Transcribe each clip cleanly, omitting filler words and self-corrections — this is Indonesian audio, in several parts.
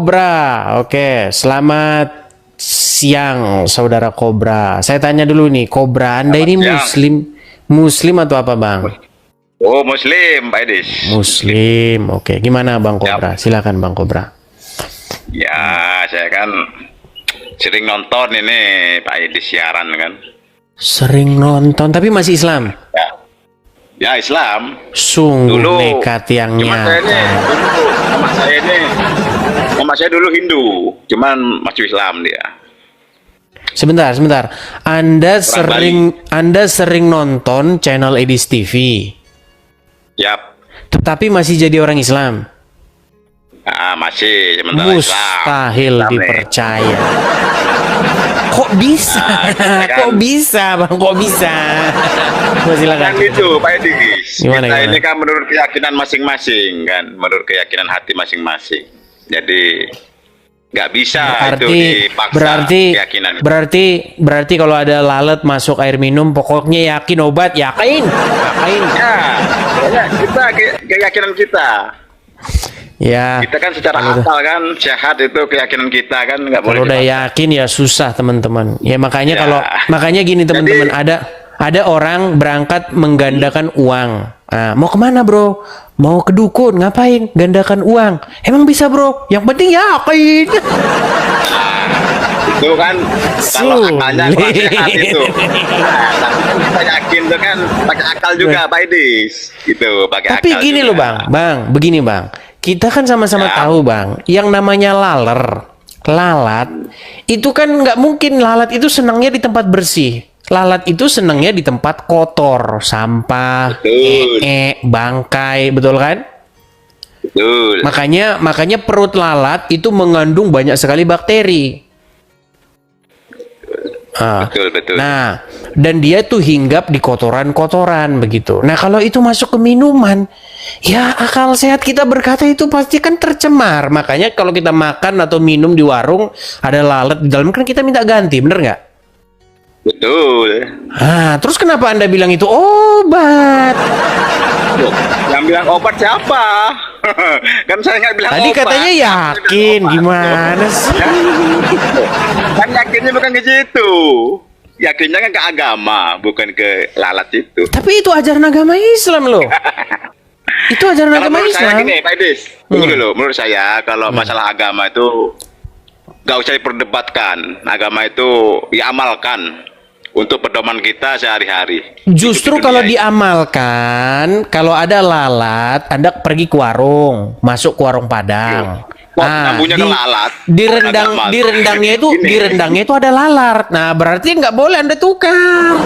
Kobra. Oke, selamat siang saudara Kobra. Saya tanya dulu nih, Kobra, Anda ini Muslim atau apa, Bang? Oh, Muslim, Pak Edis. Muslim. Oke, gimana Bang Kobra? Silakan Bang Kobra. Ya, saya kan sering nonton ini Pak Edis siaran kan. Sering nonton, tapi masih Islam? Ya, Islam. Sungguh Dulu, nekat yang nyata. Mama saya dulu Hindu, cuman masuk Islam dia. Sebentar. Anda sering nonton channel Edis TV. Yap. Tetapi masih jadi orang Islam. Masih sementara Mustahil Islam. dipercaya. Kok bisa? Kok bisa, Bang? Kok bisa? Silakan. Kan itu, Pak Edis. Gimana? Ini kan menurut keyakinan masing-masing kan, menurut keyakinan hati masing-masing. Jadi nggak bisa itu dipaksa keyakinan. Berarti kalau ada lalat masuk air minum, pokoknya yakin obat, yakin. Ya, kita keyakinan kita. Ya. Kita kan secara akal kan sehat, itu keyakinan kita kan nggak boleh. Kalau udah yakin ya susah teman-teman. Ya makanya gini teman-teman, ada orang berangkat menggandakan uang. Nah, mau kemana bro? Mau ke dukun, ngapain? Gandakan uang. Emang bisa bro? Yang penting yakin. Itu kan kalau akalnya kurang sehat itu. Tapi kan kita yakin itu kan pakai akal juga Pak Edis. Gitu, pakai akal. Tapi gini loh Bang, begini Bang. Kita kan sama-sama tahu Bang, yang namanya lalat, itu kan nggak mungkin lalat itu senangnya di tempat bersih. Lalat itu senangnya di tempat kotor, sampah, bangkai, betul kan? Betul. Makanya perut lalat itu mengandung banyak sekali bakteri. Betul. Nah, dan dia tuh hinggap di kotoran-kotoran begitu. Nah, kalau itu masuk ke minuman, ya akal sehat kita berkata itu pasti kan tercemar. Makanya kalau kita makan atau minum di warung ada lalat di dalam, kan kita minta ganti, bener nggak? Betul. Terus kenapa Anda bilang itu obat? Yang bilang obat siapa? Kan saya nggak bilang Tadi obat. katanya yakin, gimana sih? Kan yakinnya bukan ke situ. Yakinnya kan ke agama, bukan ke lalat itu. Tapi itu ajaran agama Islam loh. Itu ajaran agama menurut Islam. saya gini, Pak Edis. Tunggu dulu. Menurut saya kalau masalah agama itu nggak usah diperdebatkan. Agama itu diamalkan untuk pedoman kita sehari-hari. Justru kalau diamalkan, kalau ada lalat, Anda pergi ke warung, masuk ke warung Padang. Di rendangnya itu ada lalat. Nah, berarti nggak boleh Anda tukar.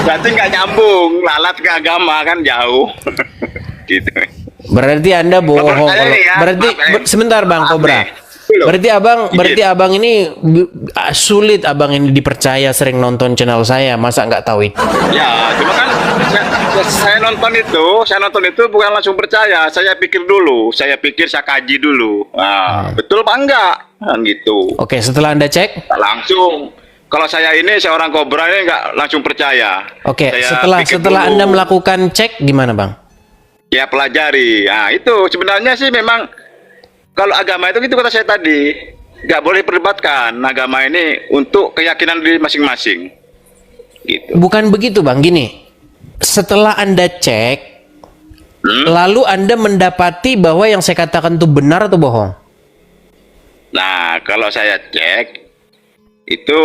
Berarti nggak nyambung, lalat ke agama kan jauh. Gitu. Berarti Anda bohong. Sebentar Bang Kobra. Berarti abang ini sulit abang ini dipercaya, sering nonton channel saya, masa nggak tahu itu? Ya, cuma kan saya nonton itu bukan langsung percaya. Saya pikir saya kaji dulu. Betul apa enggak? Gitu. Oke, setelah Anda cek? Langsung. Kalau saya ini seorang Kobra ini nggak langsung percaya. Oke, setelah Anda melakukan cek gimana Bang? Ya pelajari. Nah itu sebenarnya sih memang kalau agama itu gitu kata saya tadi, nggak boleh perdebatkan agama ini untuk keyakinan diri masing-masing. Gitu. Bukan begitu Bang, gini. Setelah Anda cek, lalu Anda mendapati bahwa yang saya katakan itu benar atau bohong? Nah, kalau saya cek, itu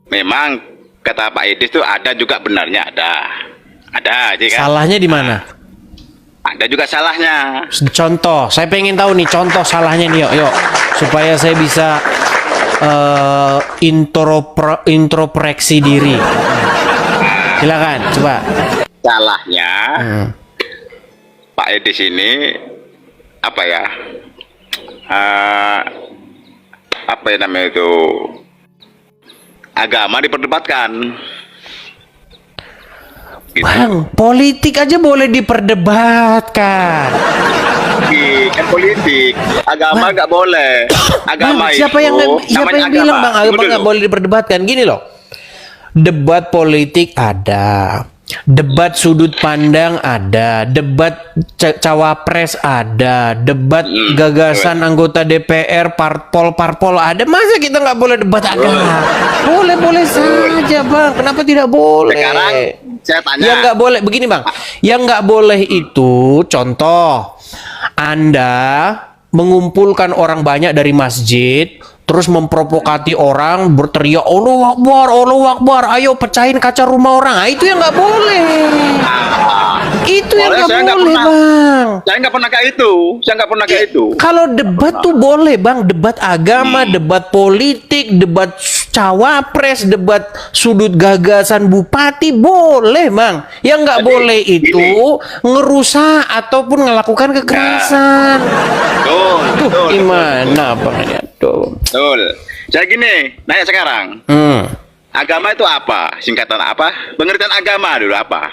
memang kata Pak Edis itu ada juga benarnya, ada aja kan. Salahnya di mana? Ada juga salahnya. Contoh, saya pengen tahu nih contoh salahnya nih, yuk supaya saya bisa introspeksi diri. Silakan, coba. Salahnya Pak Edis ini apa ya? Apa ya namanya itu? Agama diperdebatkan. Gitu. Bang, politik aja boleh diperdebatkan. Kan politik, agama nggak boleh. Agama Bang, siapa yang bilang Bang agama nggak boleh diperdebatkan? Gini loh, debat politik ada, Debat sudut pandang ada, debat cawapres ada, debat gagasan anggota DPR, parpol ada. Masa kita nggak boleh debat agama? Boleh saja bang. Kenapa tidak boleh? Sekarang saya tanya. Yang nggak boleh begini bang. Yang nggak boleh itu contoh, Anda mengumpulkan orang banyak dari masjid, terus memprovokasi orang, berteriak Allahu Akbar, ayo pecahin kaca rumah orang. Itu yang nggak boleh. Itu yang nggak boleh bang. Saya nggak pernah kayak itu. Kalau debat tuh boleh bang, debat agama, debat politik, debat cawapres, debat sudut gagasan bupati boleh bang. Yang nggak boleh itu ngerusak ataupun melakukan kekerasan. Betul. Gimana bang ini? Betul. Saya gini, nanya sekarang. Agama itu apa? Singkatan apa? Pengertian agama dulu apa?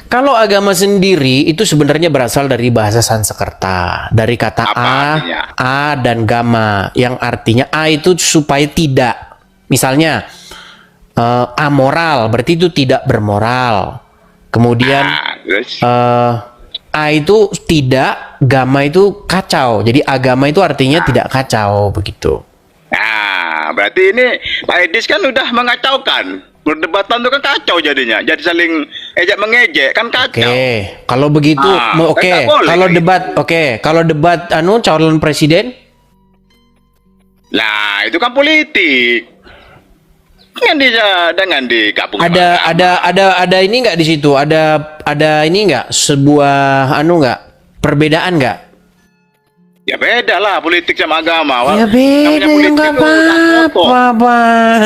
Kalau agama sendiri itu sebenarnya berasal dari bahasa Sanskerta, dari kata Apa artinya? A dan gama, yang artinya A itu supaya tidak. Misalnya amoral, berarti itu tidak bermoral. Kemudian Terus? A itu tidak, gama itu kacau. Jadi agama itu artinya tidak kacau begitu. Nah, berarti ini Pak Edis kan udah mengacaukan. Perdebatan itu kan kacau jadinya. Jadi saling ejek mengejek kan kacau. Oke, kalau begitu, Kan nggak boleh kalau kayak debat, kalau debat calon presiden, Nah, itu kan politik. Dengan digabung sama agama. ada ini nggak di situ? Ada ini nggak sebuah nggak perbedaan nggak? Ya beda lah politik sama agama. Ya beda, Namanya ya politik nggak itu kotor. apa-apa, Bang.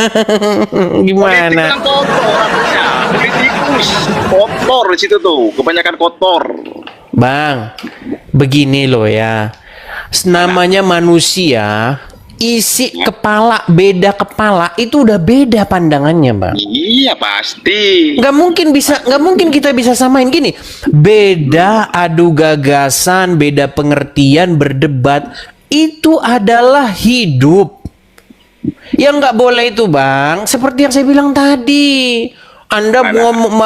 Politik Gimana? kan kotor artinya. Politikus kotor di situ tuh, kebanyakan kotor. Bang, begini loh ya. Namanya manusia, isi kepala, beda kepala, itu udah beda pandangannya, Bang. Iya pasti. Nggak mungkin kita bisa samain gini. Beda adu gagasan, beda pengertian, berdebat, itu adalah hidup. Yang nggak boleh itu bang, seperti yang saya bilang tadi. Anda Allahu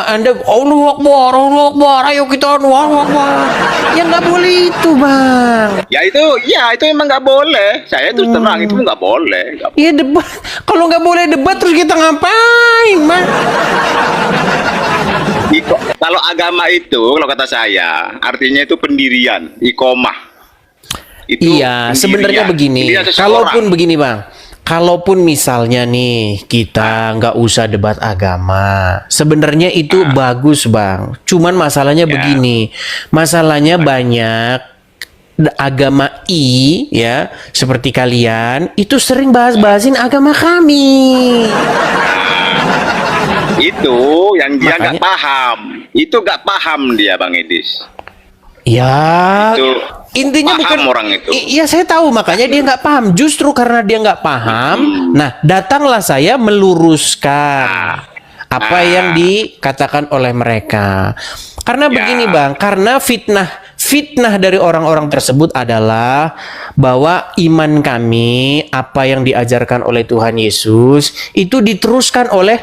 Akbar, ayo kita Allahu Akbar. Yang nggak boleh itu bang. Ya itu emang nggak boleh. Saya terus terang itu nggak boleh. Iya debat. Kalau nggak boleh debat terus kita ngapain, bang? Kalau agama itu, kalau kata saya, artinya itu pendirian, iqomah. Itu Iya, pendirian. sebenarnya begini. Pendirian seseorang. Kalaupun begini, Bang. Kalaupun misalnya nih kita nggak usah debat agama, sebenarnya itu bagus, Bang. Cuman masalahnya begini. Masalahnya banyak agama ya, seperti kalian itu sering bahas-bahasin agama kami. Itu yang dia Makanya- nggak paham. Itu nggak paham dia, Bang Edis. Ya, Itu intinya paham bukan orang itu. Iya saya tahu, makanya dia nggak paham. Justru karena dia nggak paham, nah datanglah saya meluruskan apa yang dikatakan oleh mereka. Karena begini bang, karena fitnah dari orang-orang tersebut adalah bahwa iman kami, apa yang diajarkan oleh Tuhan Yesus itu diteruskan oleh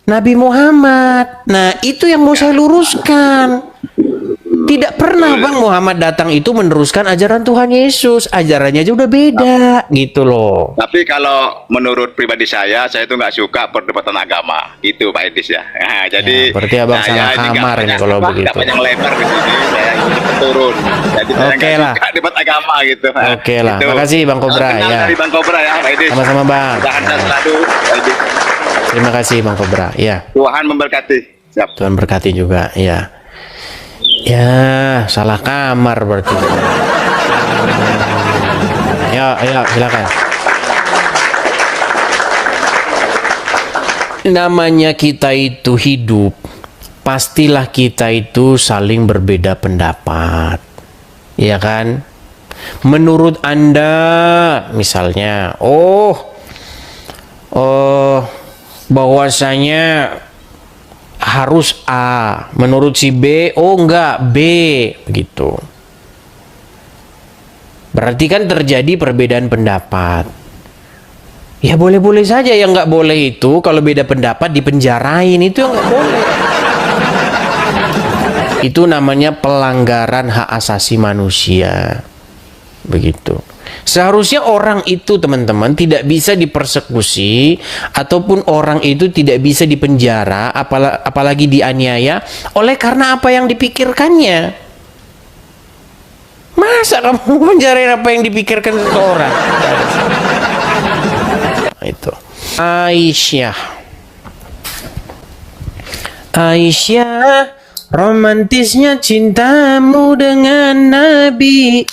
Nabi Muhammad. Nah itu yang mau saya luruskan. Tidak pernah Bang Muhammad datang itu meneruskan ajaran Tuhan Yesus. Ajarannya aja udah beda gitu loh. Tapi kalau menurut pribadi saya itu nggak suka perdebatan agama. Itu Pak Edis ya. Nah, jadi berarti abang saya salah ini nggak kamar ini banyak kalau nggak begitu. banyak lebar di sini. Saya ingin turun. Jadi saya Oke nggak lah. suka debat agama gitu. Oke lah. Gitu. Makasih Bang Kobra, Kenal ya. dari Bang Kobra ya Pak Edis. Sama-sama, Bang. Tahan selalu Pak Edis. Terima kasih Bang Kobra. Ya, Tuhan memberkati. Siap. Tuhan berkati juga. Ya. Ya, salah kamar berarti. Ya, ayo silakan. Namanya kita itu hidup, pastilah kita itu saling berbeda pendapat. Iya kan? Menurut Anda misalnya, bahwasanya harus A, menurut si B, enggak B, begitu. Berarti kan terjadi perbedaan pendapat. Ya boleh-boleh saja, yang nggak boleh itu kalau beda pendapat dipenjarain, itu yang nggak boleh. Itu namanya pelanggaran hak asasi manusia. Begitu. Seharusnya orang itu, teman-teman, tidak bisa dipersekusi ataupun orang itu tidak bisa dipenjara, apalagi dianiaya oleh karena apa yang dipikirkannya. Masa kamu penjarain apa yang dipikirkan seseorang? Itu. Aisyah, romantisnya cintamu dengan Nabi.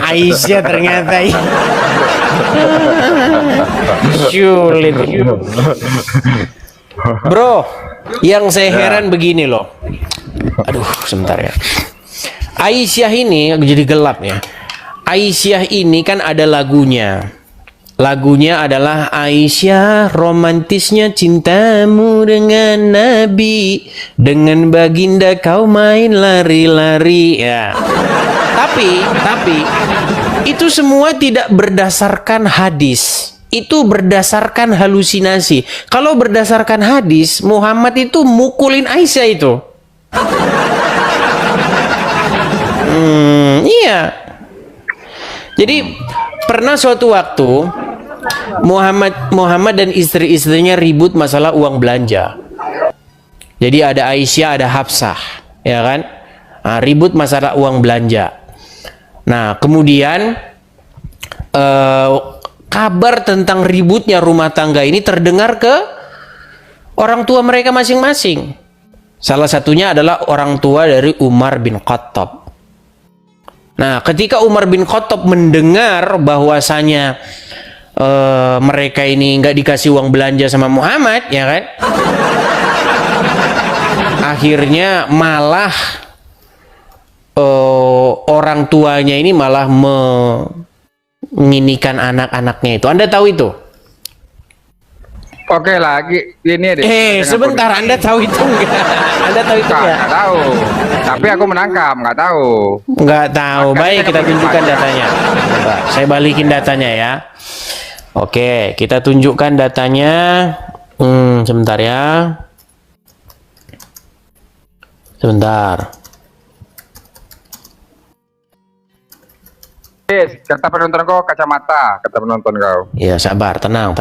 Aisyah ternyata. Sulit. Bro, yang saya heran begini loh. Aduh, sebentar ya. Aisyah ini jadi gelap ya. Aisyah ini kan ada lagunya. Lagunya adalah Aisyah, romantisnya cintamu dengan Nabi, dengan baginda kau main lari-lari. Ya. Tapi itu semua tidak berdasarkan hadis. Itu berdasarkan halusinasi. Kalau berdasarkan hadis, Muhammad itu mukulin Aisyah itu. Iya. Jadi pernah suatu waktu Muhammad dan istri-istrinya ribut masalah uang belanja. Jadi ada Aisyah, ada Hafsah, ya kan? Nah, ribut masalah uang belanja. Nah, kemudian kabar tentang ributnya rumah tangga ini terdengar ke orang tua mereka masing-masing. Salah satunya adalah orang tua dari Umar bin Khattab. Nah, ketika Umar bin Khattab mendengar bahwasanya mereka ini nggak dikasih uang belanja sama Muhammad, ya kan? Akhirnya malah orang tuanya ini malah menginikan anak-anaknya itu. Anda tahu itu? Oke lagi ini deh. Sebentar, Anda tahu itu enggak? Anda tahu itu enggak? Nggak tahu. Tapi aku menangkap, nggak tahu. Nggak tahu. Makanya Baik, kita aku tunjukkan tanya. datanya. Coba, saya balikin datanya ya. Oke, kita tunjukkan datanya. Sebentar ya. Sebentar. Yes, kata penonton kau kacamata, kata penonton kau. Ya, sabar, tenang.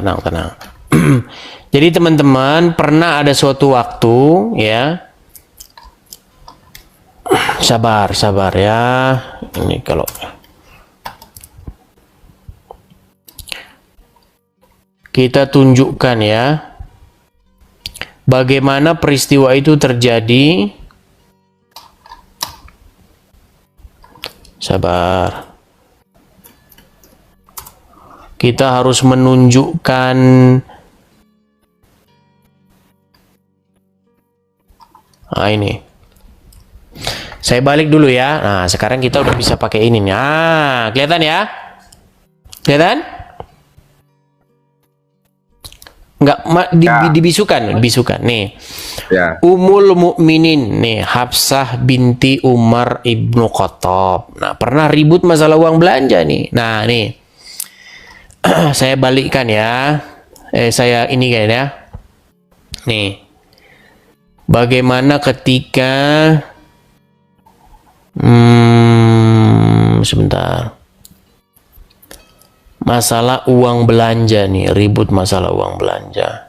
Jadi teman-teman, pernah ada suatu waktu ya. Sabar ya. Ini kalau kita tunjukkan ya, bagaimana peristiwa itu terjadi. Sabar. Kita harus menunjukkan ini. Saya balik dulu ya. Nah, sekarang kita udah bisa pakai ini nih. Ah, kelihatan ya? Kelihatan? Enggak, dibisukan nih. Ya. Ummul Mukminin nih, Hafsah binti Umar ibnu Khattab. Nah, pernah ribut masalah uang belanja nih. Nah, nih. Saya balikkan ya. Saya ini kan ya. Nih. Bagaimana ketika sebentar. Masalah uang belanja nih, ribut masalah uang belanja.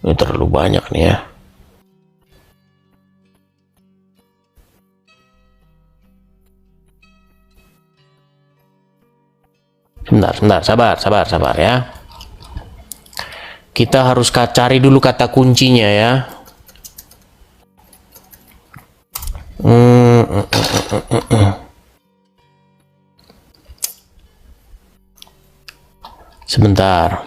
Ini terlalu banyak nih ya. Sebentar, sabar ya. Kita harus cari dulu kata kuncinya ya. Sebentar.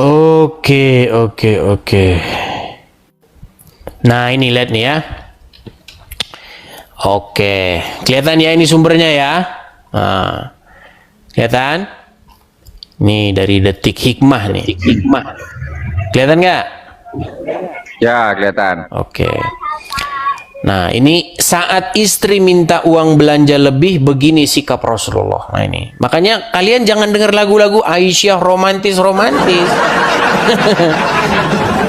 Oke, oke, oke. Nah, ini lihat nih ya. Oke, kelihatan ya ini sumbernya ya. Nah, kelihatan? Nih dari Detik Hikmah nih. Hikmah. Kelihatan nggak? Ya, kelihatan. Oke. Nah, ini saat istri minta uang belanja lebih, begini sikap Rasulullah. Nah, ini. Makanya kalian jangan dengar lagu-lagu Aisyah romantis-romantis.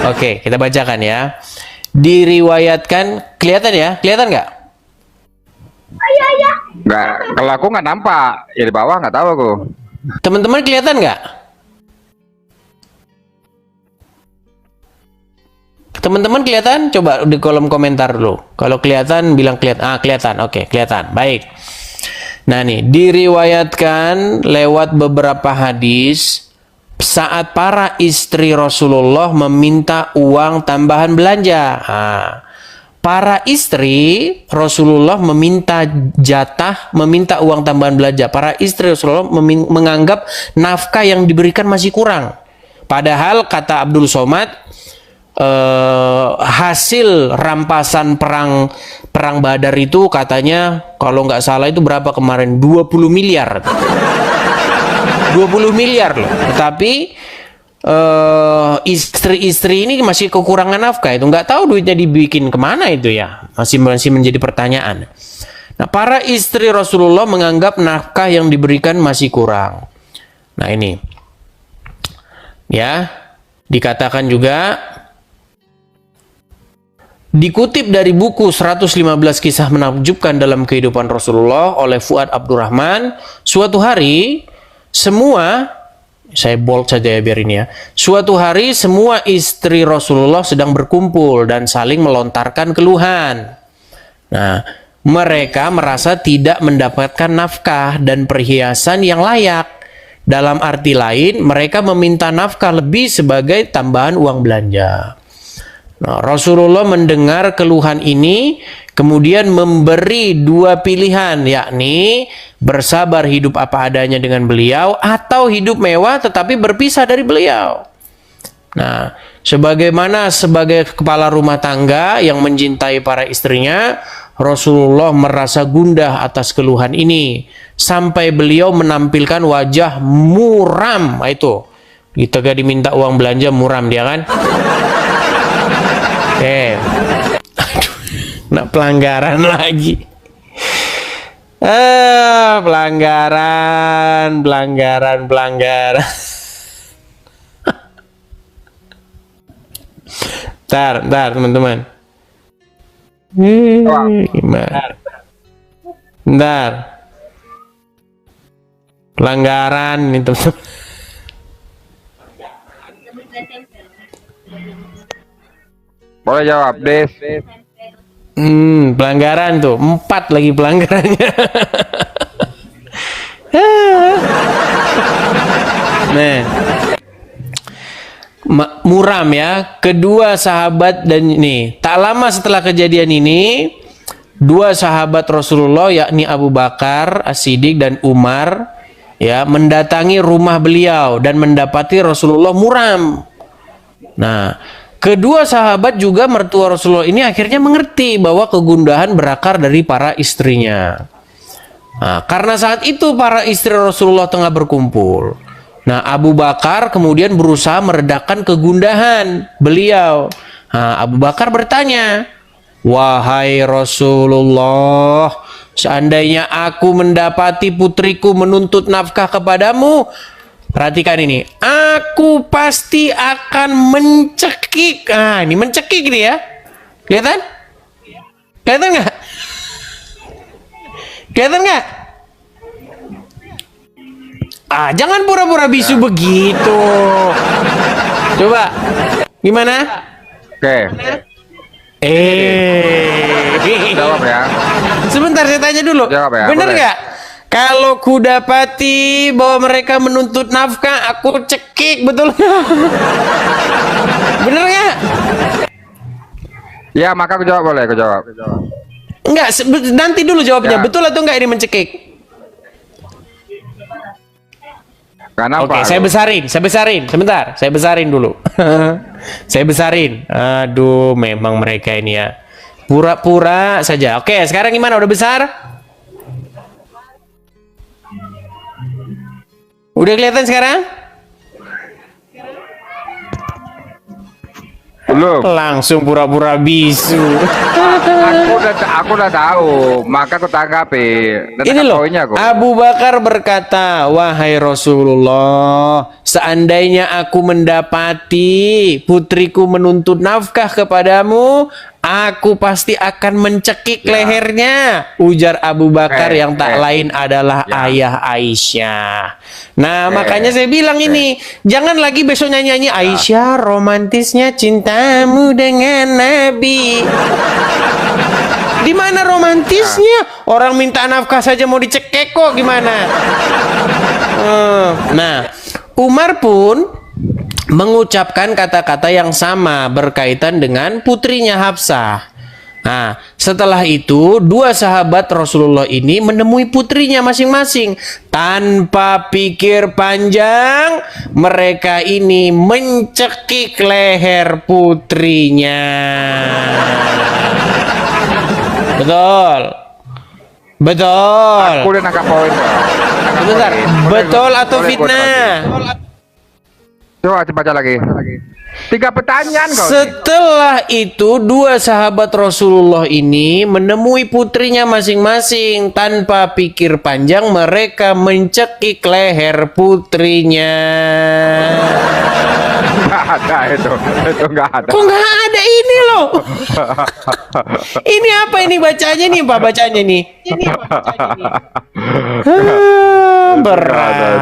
Oke, kita bacakan ya. Diriwayatkan, kelihatan ya? Kelihatan nggak? Nggak, kalau aku nggak nampak. Ya di bawah nggak tahu aku. Teman-teman kelihatan nggak? Teman-teman kelihatan? Coba di kolom komentar dulu. Kalau kelihatan, bilang kelihatan. Ah, kelihatan. Oke, kelihatan. Baik. Nah nih, diriwayatkan lewat beberapa hadis saat para istri Rasulullah meminta uang tambahan belanja. Nah, para istri Rasulullah meminta jatah, meminta uang tambahan belanja. Para istri Rasulullah menganggap nafkah yang diberikan masih kurang. Padahal kata Abdul Somad, hasil rampasan perang Badar itu katanya kalau nggak salah itu berapa kemarin 20 miliar 20 miliar loh. Tetapi istri-istri ini masih kekurangan nafkah, itu nggak tahu duitnya dibikin kemana itu ya, masih menjadi pertanyaan. Nah, para istri Rasulullah menganggap nafkah yang diberikan masih kurang. Nah, ini ya dikatakan juga. Dikutip dari buku 115 kisah menakjubkan dalam kehidupan Rasulullah oleh Fuad Abdurrahman, suatu hari semua, saya bold saja ya biar ini ya, suatu hari semua istri Rasulullah sedang berkumpul dan saling melontarkan keluhan. Nah, mereka merasa tidak mendapatkan nafkah dan perhiasan yang layak. Dalam arti lain, mereka meminta nafkah lebih sebagai tambahan uang belanja. Nah, Rasulullah mendengar keluhan ini, kemudian memberi dua pilihan, yakni bersabar hidup apa adanya dengan beliau, atau hidup mewah tetapi berpisah dari beliau. Nah, sebagaimana sebagai kepala rumah tangga yang mencintai para istrinya, Rasulullah merasa gundah atas keluhan ini, sampai beliau menampilkan wajah muram. Nah, itu, kita gak diminta uang belanja muram dia kan? Aduh, nah pelanggaran lagi. Pelanggaran. Bentar, teman-teman. Gimana? Bentar. Pelanggaran ini, teman-teman. Boleh jawab, Des. Pelanggaran tuh 4 lagi pelanggarannya. Nah, muram ya, kedua sahabat, dan ini tak lama setelah kejadian ini, dua sahabat Rasulullah yakni Abu Bakar As-Siddiq dan Umar ya mendatangi rumah beliau dan mendapati Rasulullah muram. Nah, kedua sahabat juga mertua Rasulullah ini akhirnya mengerti bahwa kegundahan berakar dari para istrinya. Nah, karena saat itu para istri Rasulullah tengah berkumpul. Nah, Abu Bakar kemudian berusaha meredakan kegundahan beliau. Nah, Abu Bakar bertanya, "Wahai Rasulullah, seandainya aku mendapati putriku menuntut nafkah kepadamu," perhatikan ini, "aku pasti akan mencekik." Ah, ini mencekik ini ya. Kelihatan? Kelihatan nggak? Kelihatan nggak? Ah, jangan pura-pura bisu begitu. Coba, gimana? Oke. Jawab ya. Sebentar saya tanya dulu. Jawab ya, Bener boleh. nggak? Kalau ku dapati bahwa mereka menuntut nafkah, aku cekik, betul nggak? Bener nggak? Ya, maka aku jawab, boleh aku jawab. Enggak, nanti dulu jawabnya. Ya. Betul atau enggak ini mencekik? Kenapa? Oke, saya besarin. Sebentar, saya besarin dulu. Saya besarin. Aduh, memang mereka ini ya. Pura-pura saja. Oke, sekarang gimana? Udah besar? Udah kelihatan sekarang? Belum. Langsung pura-pura bisu. Aku udah tahu, maka aku tanggapi. Dan Ini loh, poinnya kok. Abu Bakar berkata, wahai Rasulullah, seandainya aku mendapati putriku menuntut nafkah kepadamu, aku pasti akan mencekik lehernya. Ujar Abu Bakar yang tak lain adalah ayah Aisyah. Nah, makanya saya bilang ini, jangan lagi besok nyanyi-nyanyi Aisyah romantisnya cintamu dengan Nabi. Di mana romantisnya? Orang minta nafkah saja mau dicekek kok, gimana? Nah, Umar pun mengucapkan kata-kata yang sama berkaitan dengan putrinya Hafsah. Nah, setelah itu dua sahabat Rasulullah ini menemui putrinya masing-masing. Tanpa pikir panjang, mereka ini mencekik leher putrinya. Betul. Betul. Aku udah nangkap poin. Sebentar. Betul atau fitnah? Coba baca lagi. 3 pertanyaan kau. Setelah itu dua sahabat Rasulullah ini menemui putrinya masing-masing. Tanpa pikir panjang mereka mencekik leher putrinya. Nggak ada itu nggak ada. Kok nggak ada ini loh? Ini apa ini bacanya nih Pak, bacanya nih? Berat.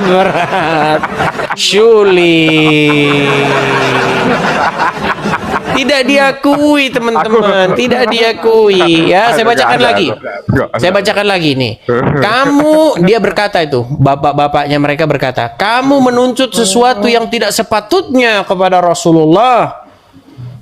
Berat. Sulit. Tidak diakui teman-teman, tidak diakui. Ya, saya bacakan lagi. Saya bacakan lagi nih. Kamu, dia berkata itu, bapak-bapaknya mereka berkata, kamu menuntut sesuatu yang tidak sepatutnya kepada Rasulullah.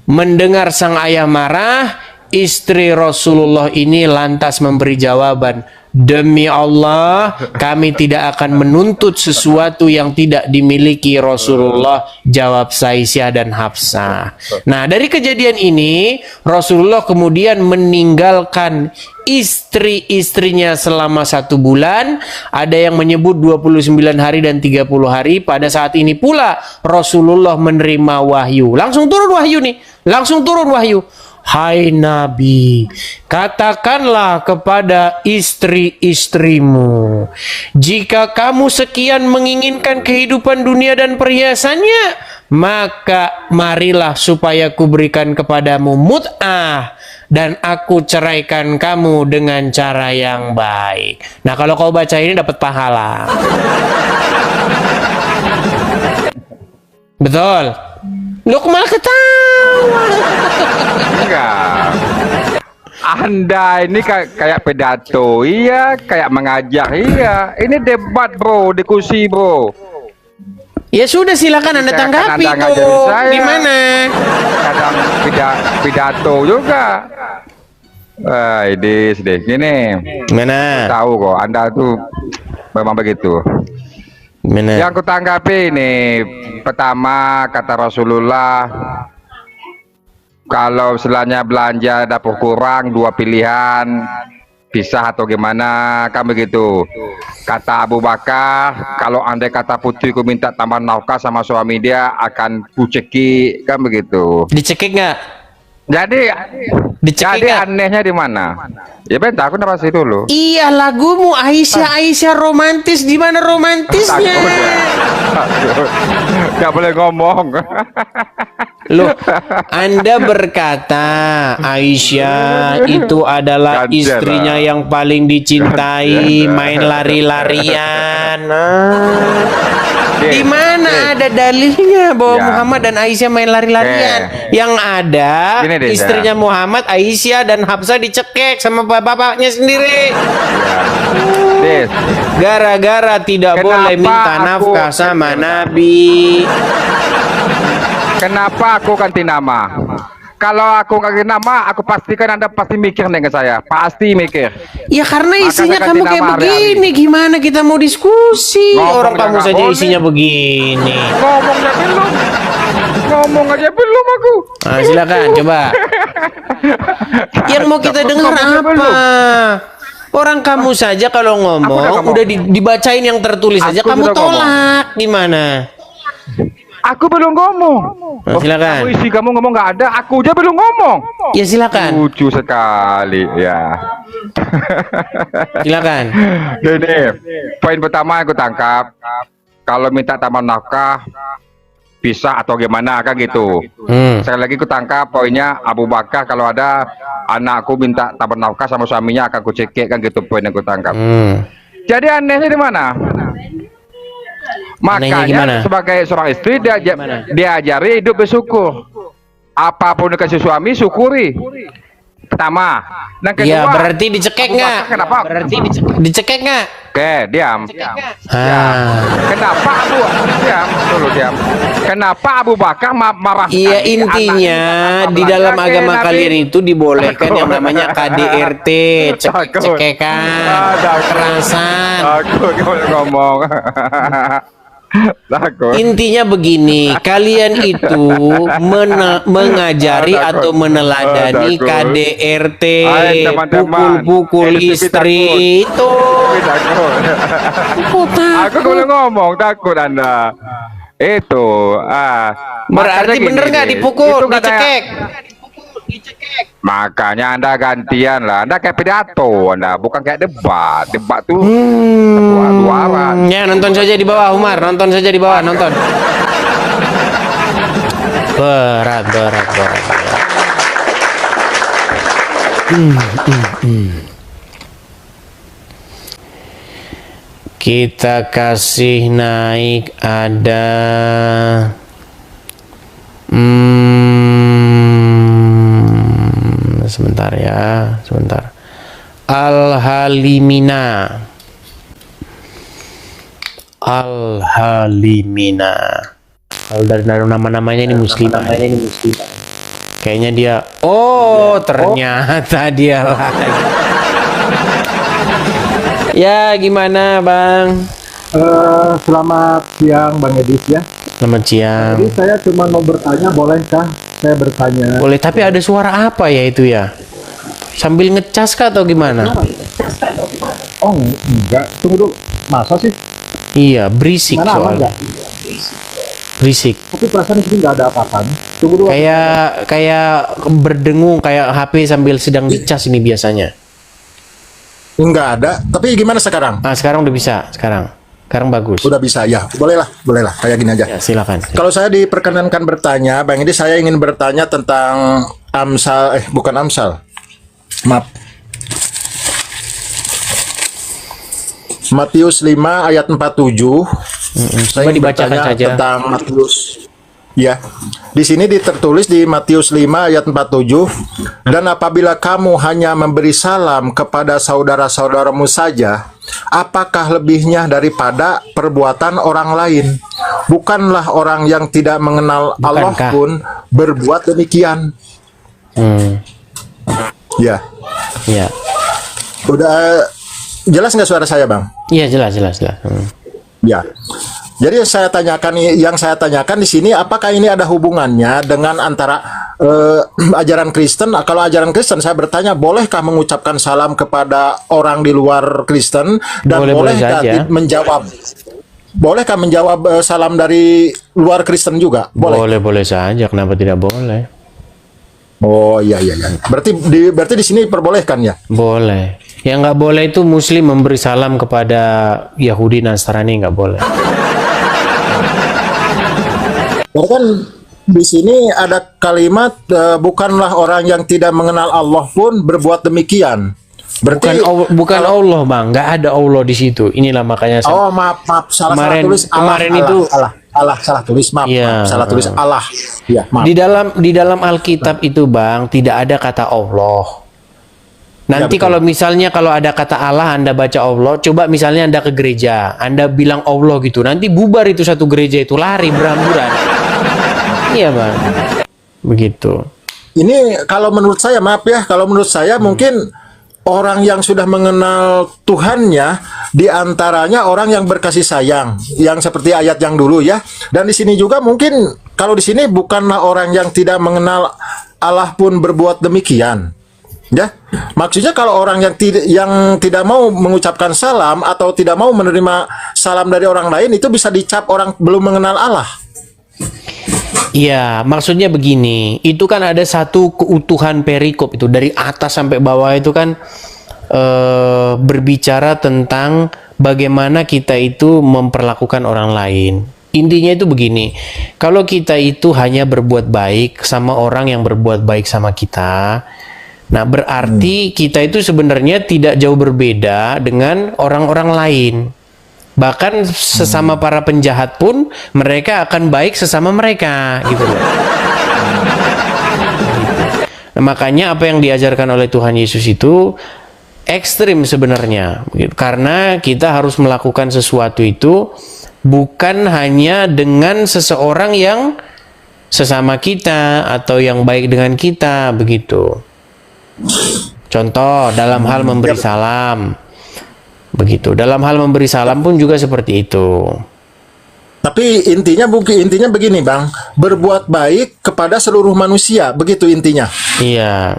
Mendengar sang ayah marah, istri Rasulullah ini lantas memberi jawaban, demi Allah, kami tidak akan menuntut sesuatu yang tidak dimiliki Rasulullah, jawab Aisyah dan Hafsah. Nah, dari kejadian ini, Rasulullah kemudian meninggalkan istri-istrinya selama 1 bulan. Ada yang menyebut 29 hari dan 30 hari. Pada saat ini pula, Rasulullah menerima wahyu. Langsung turun wahyu nih. Langsung turun wahyu. Hai Nabi, katakanlah kepada istri-istrimu, jika kamu sekian menginginkan kehidupan dunia dan perhiasannya, maka marilah supaya kuberikan kepadamu mut'ah dan aku ceraikan kamu dengan cara yang baik. Nah, kalau kau baca ini dapat pahala. Betul. Loh, malah ketawa. Enggak. Anda ini kayak pidato, iya, kayak mengajak, iya. Ini debat, bro, diskusi, bro. Ya sudah, silakan Anda tanggapi tuh. Gimana? Kadang pidato juga. Ini sedih. Gini. Gimana? Tahu kok, Anda tuh memang begitu. Gimana? Yang kutanggapi ini, pertama kata Rasulullah, kalau selanya belanja dapur kurang 2 pilihan, pisah atau gimana, kan begitu. Kata Abu Bakar, kalau andai kata putriku minta tambah nafkah sama suami dia, akan kuceki, kan begitu. Dicekik nggak? Jadi anehnya di mana? Ya bentar, aku narasi dulu. Iya, lagumu Aisyah romantis, di mana romantisnya? Gak boleh ngomong. Loh, Anda berkata Aisyah itu adalah istrinya yang paling dicintai, main lari-larian. Di mana ada dalilnya bahwa Muhammad dan Aisyah main lari-larian? Yang ada istrinya Muhammad, Aisyah dan Hafsah dicekek sama bapaknya sendiri. Gara-gara tidak boleh minta nafkah sama Nabi. Kenapa aku ganti nama? Kalau aku kasih nama, aku pastikan Anda pasti mikir dengan saya. Pasti mikir. Ya karena isinya Makanya kamu ganti kayak nama hari-hari. begini, gimana kita mau diskusi? Ngomong Orang kamu nggak saja boleh. isinya begini. Ngomongnya belum. Ngomong aja belum aku. Nah, silakan coba. Yang mau kita dengar Ngomongnya apa? belum. Orang kamu saja kalau Aku udah ngomong ngomong. udah dibacain yang tertulis saja Aku kamu sudah ngomong. tolak. Gimana? Aku belum ngomong. Nah, silakan. Kamu isi kamu ngomong nggak ada, aku aja belum ngomong. Ya silakan. Lucu sekali ya. Silakan. Jadi, poin pertama yang aku tangkap, kalau minta tambahan nafkah bisa atau gimana kan gitu. Sekali lagi aku tangkap poinnya Abu Bakar kalau ada anakku minta tambahan nafkah sama suaminya akan aku cekik kan gitu poin yang aku tangkap. Jadi anehnya di mana? Anehnya gimana? Makanya sebagai seorang istri diajari hidup bersyukur. Apapun dikasih suami syukuri. Pertama, dan kedua. Ya berarti dicekek Abu nggak? Bakar kenapa? Berarti dicekek nggak? Oke, diam. Kenapa diam? Kenapa Abu Bakar marah? Iya intinya di dalam agama kalian itu dibolehkan yang namanya KDRT, cekekan, kekerasan. Aku ngomong. Takut. Intinya begini, kalian itu mengajari atau meneladani Takut. KDRT, Hai, teman-teman. pukul-pukul Takut. istri itu. Takut. Kok Aku takut? boleh ngomong, takut Anda. Itu, Berarti makanya bener gini, nggak Dik. dipukul, Itu kata- dicekek? Makanya Anda gantian lah. Anda kayak pidato, Anda bukan kayak debat. Debat tuh dua arah. Ya nonton saja di bawah Umar, nonton saja di bawah, nonton. Berat. Kita kasih naik ada sebentar ya, sebentar. Al-Halimina. Kalau dari nama-namanya ini muslimah. Kayaknya dia. Oh, ternyata dia lagi. Ya, gimana, Bang? Selamat siang Bang Edis ya. Selamat siang. Jadi saya cuma mau bertanya, bolehkah saya bertanya? Boleh, tapi ada suara apa ya itu ya? Sambil ngecas kah atau gimana? Oh enggak, tunggu dulu. Masa sih? Iya, berisik Mana aman soalnya. enggak? Berisik. Tapi perasaan di sini nggak ada apa-apa. Tunggu dulu. Kayak berdengung, kayak HP sambil sedang dicas ini biasanya. Enggak ada. Tapi gimana sekarang? Ah, sekarang udah bisa, sekarang bagus. Udah bisa ya. Bolehlah. Kayak gini aja. Ya, silakan. Kalau saya diperkenankan bertanya, Bang Edis, saya ingin bertanya tentang bukan Amsal. Maaf. Matius 5 ayat 47. Saya Coba ingin dibacakan bertanya saja. tentang Matius. Ya. Di sini tertulis di Matius 5 ayat 47, dan apabila kamu hanya memberi salam kepada saudara-saudaramu saja, apakah lebihnya daripada perbuatan orang lain? Bukanlah orang yang tidak mengenal Allah Bukankah? pun berbuat demikian. Ya. Ya. Udah jelas nggak suara saya, Bang? Iya, jelas. Ya. Jadi yang saya tanyakan di sini, apakah ini ada hubungannya dengan antara ajaran Kristen? Kalau ajaran Kristen, saya bertanya, bolehkah mengucapkan salam kepada orang di luar Kristen, dan Boleh bolehkah saja. menjawab salam dari luar Kristen juga? Boleh saja, kenapa tidak boleh? Oh iya. Berarti di sini diperbolehkan ya? Boleh. Yang nggak boleh itu Muslim memberi salam kepada Yahudi Nasrani, nggak boleh. Karena kan di sini ada kalimat bukanlah orang yang tidak mengenal Allah pun berbuat demikian. Berarti Bukan Allah, Bang. Nggak ada Allah di situ. Inilah makanya saya. oh maaf salah tulis kemarin itu salah tulis maaf, Iya, salah tulis Allah. Ya, maaf. di dalam Alkitab itu, Bang, tidak ada kata Allah. Nanti betul. kalau misalnya ada kata Allah, Anda baca Allah, coba misalnya Anda ke gereja, Anda bilang Allah gitu, nanti bubar itu satu gereja itu, lari berhamburan. Iya, Bang. Begitu. Ini kalau menurut saya, maaf ya, kalau menurut saya mungkin orang yang sudah mengenal Tuhannya diantaranya orang yang berkasih sayang, yang seperti ayat yang dulu ya. Dan di sini juga mungkin kalau di sini bukanlah orang yang tidak mengenal Allah pun berbuat demikian. Ya, maksudnya kalau orang yang tidak mau mengucapkan salam atau tidak mau menerima salam dari orang lain itu bisa dicap orang belum mengenal Allah. Iya, maksudnya begini, itu kan ada satu keutuhan perikop itu dari atas sampai bawah itu kan berbicara tentang bagaimana kita itu memperlakukan orang lain. Intinya itu begini, kalau kita itu hanya berbuat baik sama orang yang berbuat baik sama kita, nah berarti kita itu sebenarnya tidak jauh berbeda dengan orang-orang lain. Bahkan sesama para penjahat pun mereka akan baik sesama mereka gitu loh. Nah, makanya apa yang diajarkan oleh Tuhan Yesus itu ekstrim sebenarnya, karena kita harus melakukan sesuatu itu bukan hanya dengan seseorang yang sesama kita atau yang baik dengan kita begitu. Contoh dalam hal memberi salam. Begitu. Dalam hal memberi salam pun juga seperti itu. Tapi intinya begini, Bang, berbuat baik kepada seluruh manusia, begitu intinya. Iya.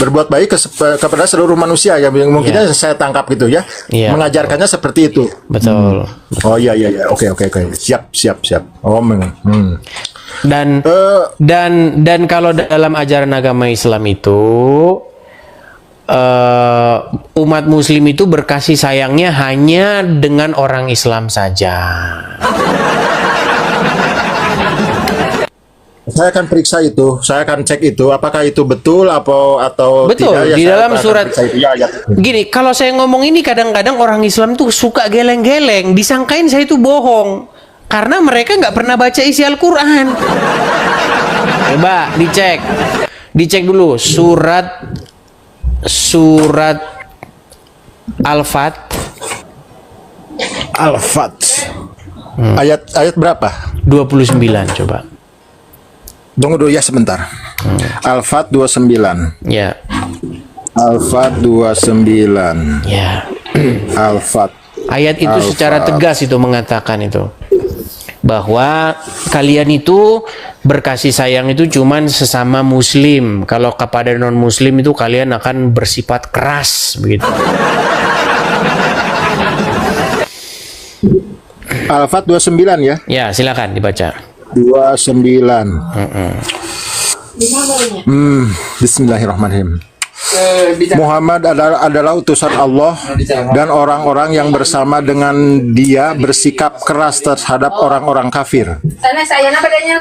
Berbuat baik kepada seluruh manusia ya, mungkinnya saya tangkap gitu ya. Iya, mengajarkannya seperti itu. Betul. Oh iya. Oke. Siap. Oh. Dan kalau dalam ajaran agama Islam itu umat muslim itu berkasih sayangnya hanya dengan orang Islam saja. Saya akan periksa itu, saya akan cek itu, apakah itu betul atau Betul, tidak. Ya, di saya dalam akan surat periksa itu, ya. Gini, kalau saya ngomong ini kadang-kadang orang Islam tuh suka geleng-geleng, disangkain saya itu bohong karena mereka nggak pernah baca isi Al-Quran. Coba dicek dulu surat Al-Fat. Ayat berapa? 29 coba. Tunggu dulu ya sebentar. Al-Fat 29. Ya. Al-Fat 29. Ya. Al-Fat. Ayat itu secara tegas itu mengatakan itu bahwa kalian itu berkasih sayang itu cuman sesama muslim. Kalau kepada non muslim itu kalian akan bersifat keras begitu. Al-Fat 29 ya. Ya, silakan dibaca. 29. Bismillahirrahmanirrahim. Muhammad adalah utusan Allah dan orang-orang yang bersama dengan dia bersikap keras terhadap orang-orang kafir.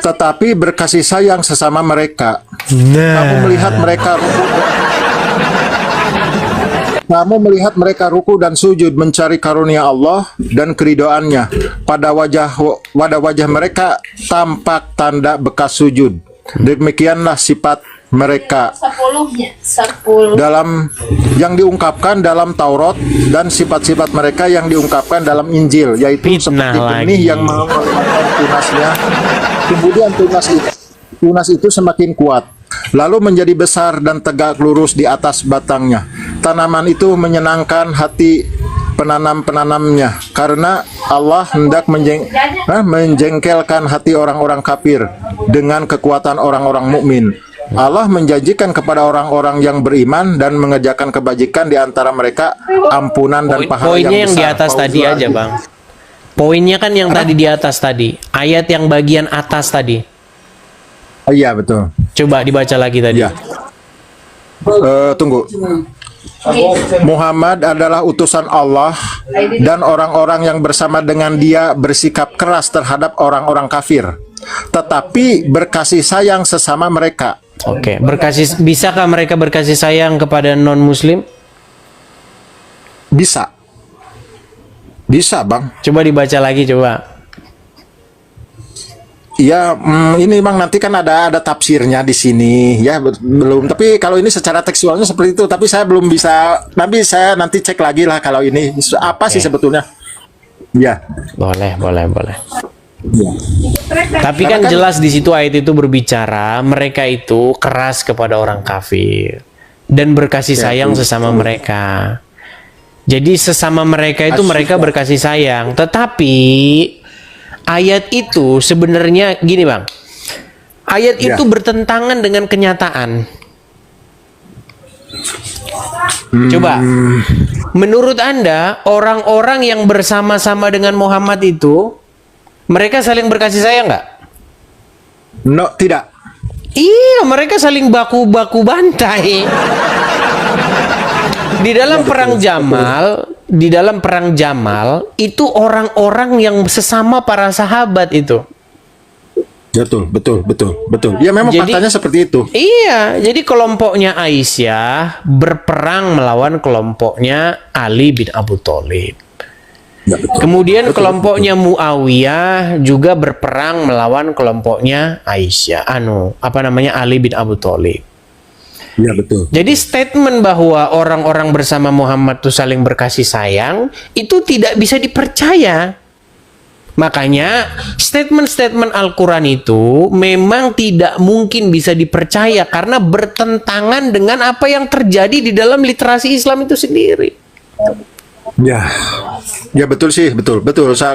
Tetapi berkasih sayang sesama mereka. Kamu melihat mereka ruku dan sujud mencari karunia Allah dan keridoannya. Pada wajah mereka tampak tanda bekas sujud. Demikianlah sifat mereka dalam yang diungkapkan dalam Taurat dan sifat-sifat mereka yang diungkapkan dalam Injil, yaitu seperti benih yang mengeluarkan tunasnya. Kemudian tunas itu semakin kuat, lalu menjadi besar dan tegak lurus di atas batangnya. Tanaman itu menyenangkan hati penanamnya, karena Allah hendak menjengkelkan hati orang-orang kafir dengan kekuatan orang-orang mukmin. Allah menjanjikan kepada orang-orang yang beriman dan mengerjakan kebajikan di antara mereka ampunan dan pahala yang besar. Poinnya yang di atas tadi aja, Bang. Poinnya kan yang tadi di atas tadi. Ayat yang bagian atas tadi. Oh, iya, betul. Coba dibaca lagi tadi. Ya. Tunggu. Muhammad adalah utusan Allah dan orang-orang yang bersama dengan dia bersikap keras terhadap orang-orang kafir, tetapi berkasih sayang sesama mereka. Oke, bisakah mereka berkasih sayang kepada non-muslim? Bisa, Bang. Coba dibaca lagi, coba. Ya, ini Bang, nanti kan ada tafsirnya di sini ya, belum. Tapi kalau ini secara tekstualnya seperti itu, tapi saya belum bisa. Saya nanti cek lagi lah kalau ini apa sih sebetulnya. Ya. Boleh. Iya. Tapi kan jelas di situ ayat itu berbicara mereka itu keras kepada orang kafir dan berkasih sayang sesama mereka. Jadi sesama mereka itu mereka berkasih sayang. Tetapi ayat itu sebenarnya gini Bang. Ayat itu bertentangan dengan kenyataan. Coba, menurut Anda orang-orang yang bersama-sama dengan Muhammad itu mereka saling berkasih sayang nggak? No, tidak. Iya, mereka saling baku-baku bantai. Di dalam perang Jamal, itu orang-orang yang sesama para sahabat itu. Betul. Ya memang Jadi- faktanya seperti itu. Iya, jadi kelompoknya Aisyah berperang melawan kelompoknya Ali bin Abu Thalib. Ya, betul. Kemudian kelompoknya Muawiyah juga berperang melawan kelompoknya Aisyah, Ali bin Abu Thalib. Ya, betul. Jadi statement bahwa orang-orang bersama Muhammad itu saling berkasih sayang itu tidak bisa dipercaya. Makanya statement-statement Al-Quran itu memang tidak mungkin bisa dipercaya karena bertentangan dengan apa yang terjadi di dalam literasi Islam itu sendiri. Ya betul sih, betul.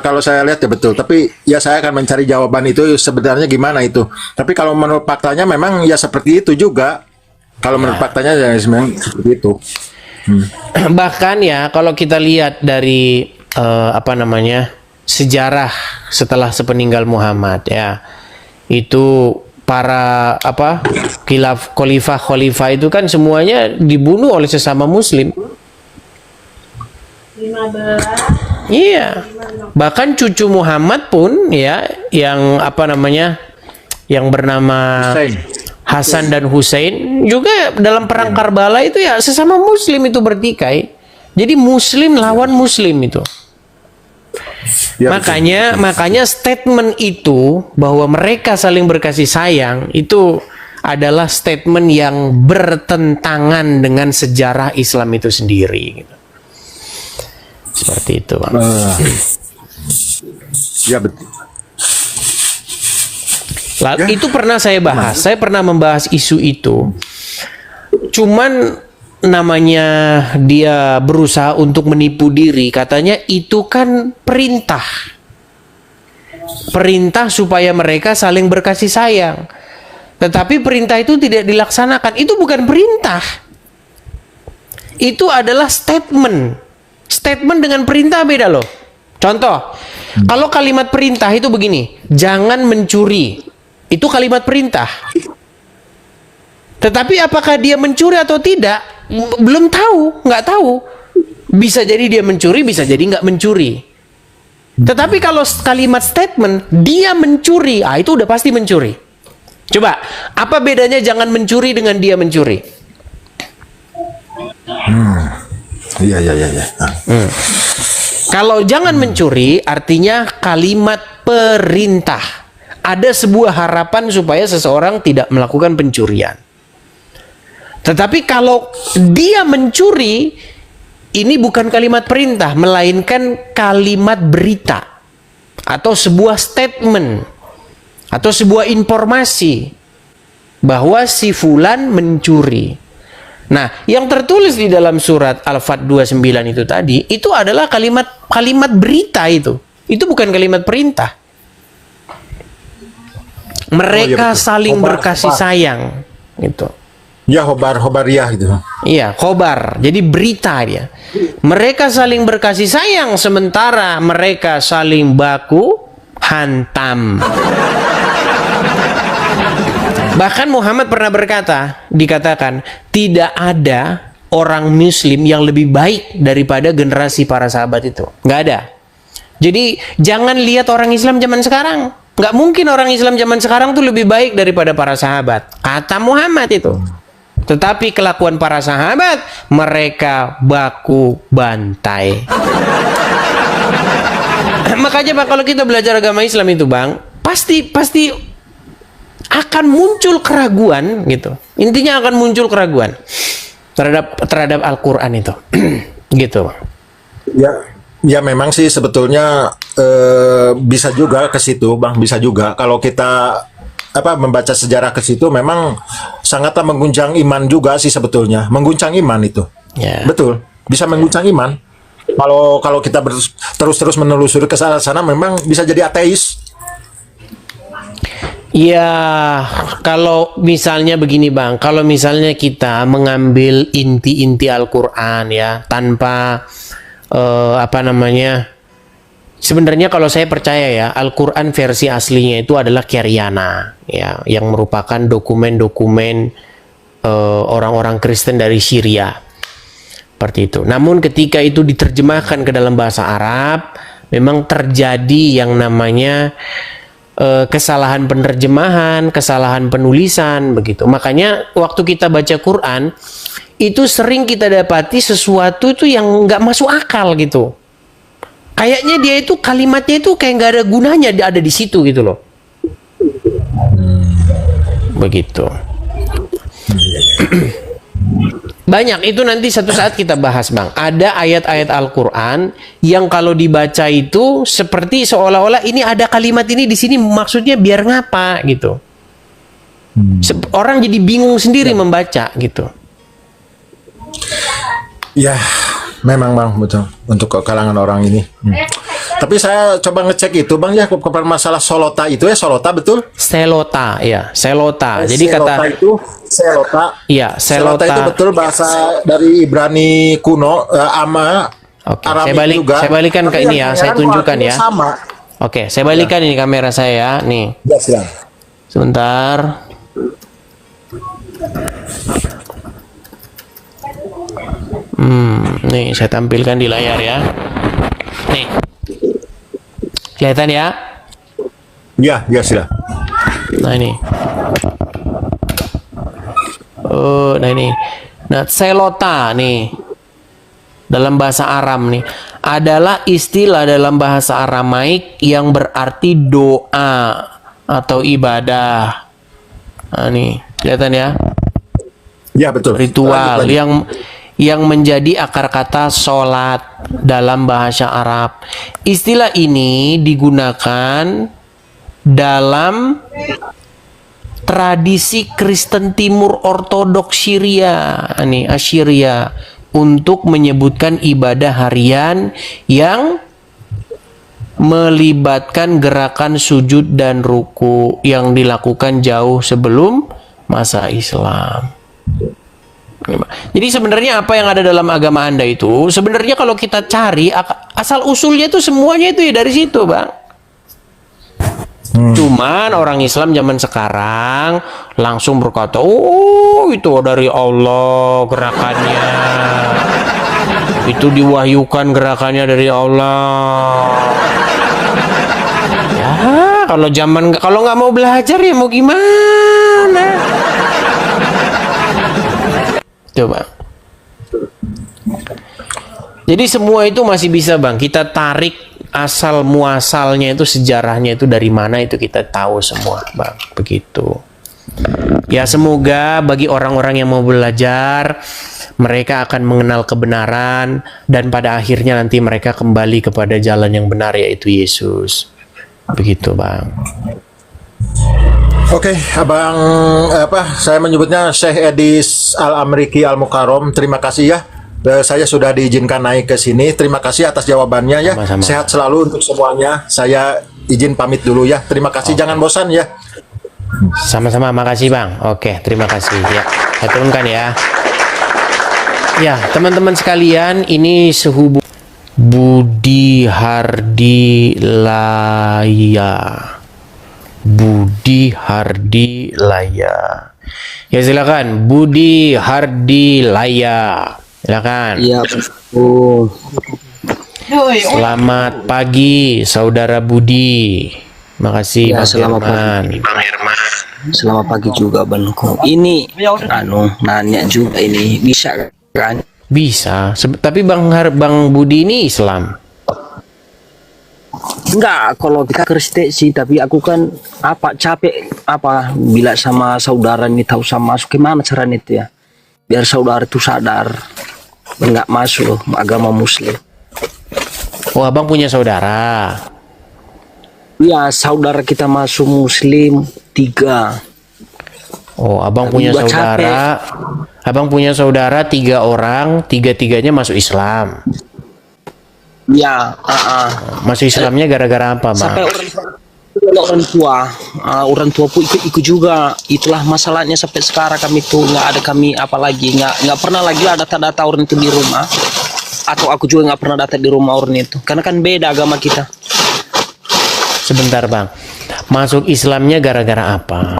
Kalau saya lihat ya betul. Tapi ya saya akan mencari jawaban itu sebenarnya gimana itu. Tapi kalau menurut faktanya memang ya seperti itu juga. Kalau menurut faktanya ya memang seperti itu. Bahkan ya kalau kita lihat dari sejarah setelah sepeninggal Muhammad ya, itu para khalifah itu kan semuanya dibunuh oleh sesama Muslim. 15. Iya. Bahkan cucu Muhammad pun ya yang yang bernama Hasan dan Husain juga dalam perang Karbala itu ya sesama Muslim itu bertikai. Jadi Muslim lawan Muslim itu. Ya, Makanya statement itu bahwa mereka saling berkasih sayang itu adalah statement yang bertentangan dengan sejarah Islam itu sendiri. Gitu. Seperti itu, Bang. Ya betul. Itu pernah saya bahas. Saya pernah membahas isu itu. Cuman namanya dia berusaha untuk menipu diri. Katanya itu kan perintah. Perintah supaya mereka saling berkasih sayang. Tetapi perintah itu tidak dilaksanakan. Itu bukan perintah. Itu adalah statement. Statement dengan perintah beda loh. Contoh, kalau kalimat perintah itu begini, jangan mencuri. Itu kalimat perintah. Tetapi apakah dia mencuri atau tidak? Belum tahu, nggak tahu. Bisa jadi dia mencuri, bisa jadi nggak mencuri. Tetapi kalau kalimat statement, dia mencuri, itu udah pasti mencuri. Coba, apa bedanya jangan mencuri dengan dia mencuri? Iya. Kalau jangan mencuri, artinya kalimat perintah. Ada sebuah harapan supaya seseorang tidak melakukan pencurian. Tetapi kalau dia mencuri, ini bukan kalimat perintah, melainkan kalimat berita atau sebuah statement atau sebuah informasi bahwa si fulan mencuri. Nah, yang tertulis di dalam surat Al-Fat 29 itu tadi, itu adalah kalimat berita itu. Itu bukan kalimat perintah. Mereka saling berkasih sayang gitu. Ya khobariyah gitu. Iya, khobar. Jadi berita dia. Mereka saling berkasih sayang sementara mereka saling baku hantam. Bahkan Muhammad pernah dikatakan tidak ada orang Muslim yang lebih baik daripada generasi para sahabat itu. Nggak ada. Jadi jangan lihat orang Islam zaman sekarang. Nggak mungkin orang Islam zaman sekarang tuh lebih baik daripada para sahabat. Kata Muhammad itu. Tetapi kelakuan para sahabat, mereka baku bantai. Makanya Bang, kalau kita belajar agama Islam itu Bang, pasti akan muncul keraguan gitu. Intinya akan muncul keraguan terhadap Al-Qur'an itu. Gitu. Ya memang sih sebetulnya bisa juga ke situ, Bang. Bisa juga kalau kita membaca sejarah ke situ memang sangatlah mengguncang iman juga sih sebetulnya. Mengguncang iman itu. Ya. Betul. Bisa mengguncang iman. Kalau kita terus menelusuri ke sana memang bisa jadi ateis. Ya, kalau misalnya begini Bang, kalau misalnya kita mengambil inti-inti Al-Quran ya, tanpa sebenarnya kalau saya percaya ya, Al-Quran versi aslinya itu adalah Keriana ya, yang merupakan dokumen-dokumen orang-orang Kristen dari Syria. Seperti itu. Namun ketika itu diterjemahkan ke dalam bahasa Arab, memang terjadi yang namanya kesalahan penerjemahan, kesalahan penulisan, begitu. Makanya waktu kita baca Quran, itu sering kita dapati sesuatu itu yang nggak masuk akal gitu. Kayaknya dia itu kalimatnya itu kayak nggak ada gunanya ada di situ gitu loh. Begitu. Banyak itu nanti satu saat kita bahas Bang. Ada ayat-ayat Al-Quran yang kalau dibaca itu seperti seolah-olah ini ada kalimat ini di sini maksudnya biar ngapa gitu. Orang jadi bingung sendiri membaca gitu. Ya, memang Bang, betul. Untuk kalangan orang ini. Tapi saya coba ngecek itu Bang ya, kepada masalah solota itu ya, solota betul? Selota, ya, selota. Jadi selota kata itu selota. Iya, selota. Selota itu betul bahasa dari Ibrani kuno, Oke, Arami juga. saya balikan ke Tapi ini yang ya, saya tunjukkan ya. Sama. Oke, saya balikan ini kamera saya ya, nih. Ya, silakan. Sebentar. Nih saya tampilkan di layar ya. Nih. Kelihatan ya? Ya, silakan. Nah ini. Oh, nah ini. Nah, selota nih. Dalam bahasa Aram nih adalah istilah dalam bahasa Aramaik yang berarti doa atau ibadah. Nah, nih, kelihatan ya? Ya, betul. Ritual Lanjut. yang menjadi akar kata sholat dalam bahasa Arab. Istilah ini digunakan dalam tradisi Kristen Timur Ortodoks Syria, nih Assyria, untuk menyebutkan ibadah harian yang melibatkan gerakan sujud dan ruku yang dilakukan jauh sebelum masa Islam. Jadi sebenarnya apa yang ada dalam agama Anda itu sebenarnya kalau kita cari asal usulnya itu semuanya itu ya dari situ Bang. Cuman orang Islam zaman sekarang langsung berkata, oh itu dari Allah gerakannya, itu diwahyukan gerakannya dari Allah. Ya kalau nggak mau belajar ya mau gimana? Coba. Jadi semua itu masih bisa Bang kita tarik asal muasalnya itu, sejarahnya itu dari mana itu kita tahu semua Bang, begitu. Ya semoga bagi orang-orang yang mau belajar mereka akan mengenal kebenaran dan pada akhirnya nanti mereka kembali kepada jalan yang benar yaitu Yesus. Begitu Bang. Oke, Abang saya menyebutnya Syekh Edis Al-Amriki Al-Mukarrom. Terima kasih ya. Saya sudah diizinkan naik ke sini. Terima kasih atas jawabannya ya. Sama-sama. Sehat selalu untuk semuanya. Saya izin pamit dulu ya. Terima kasih. Jangan bosan ya. Sama-sama, makasih Bang. Oke, terima kasih ya. Saya turunkan ya. Ya, teman-teman sekalian, ini sehubung Budi Hardilaya. Budi Hardilaya. Ya silakan, Budi Hardilaya. Silakan. Iya, betul. Selamat pagi, Saudara Budi. Makasih Ya, Bang selamat Herman. Selamat pagi juga Banku. Ini nanya juga ini bisa kan? Bisa, tapi Bang Budi ini Islam. Enggak, kalau kita Kristen sih, tapi aku kan capek bila sama saudara ini tahu sama masuk gimana caranya itu ya? Biar saudara itu sadar enggak masuk agama Muslim. Oh, abang punya saudara. Ya, saudara kita masuk Muslim 3. Oh, abang Tapi punya gua saudara. Abang punya saudara 3 orang, tiga-tiganya masuk Islam. Ya, Masuk Islamnya gara-gara apa, bang? sampai orang tua pun ikut juga. Itulah masalahnya sampai sekarang kami tuh nggak ada kami apalagi nggak pernah lagi lah data-data orang itu di rumah, atau aku juga nggak pernah data di rumah orang itu karena kan beda agama kita. Sebentar, bang. Masuk Islamnya gara-gara apa?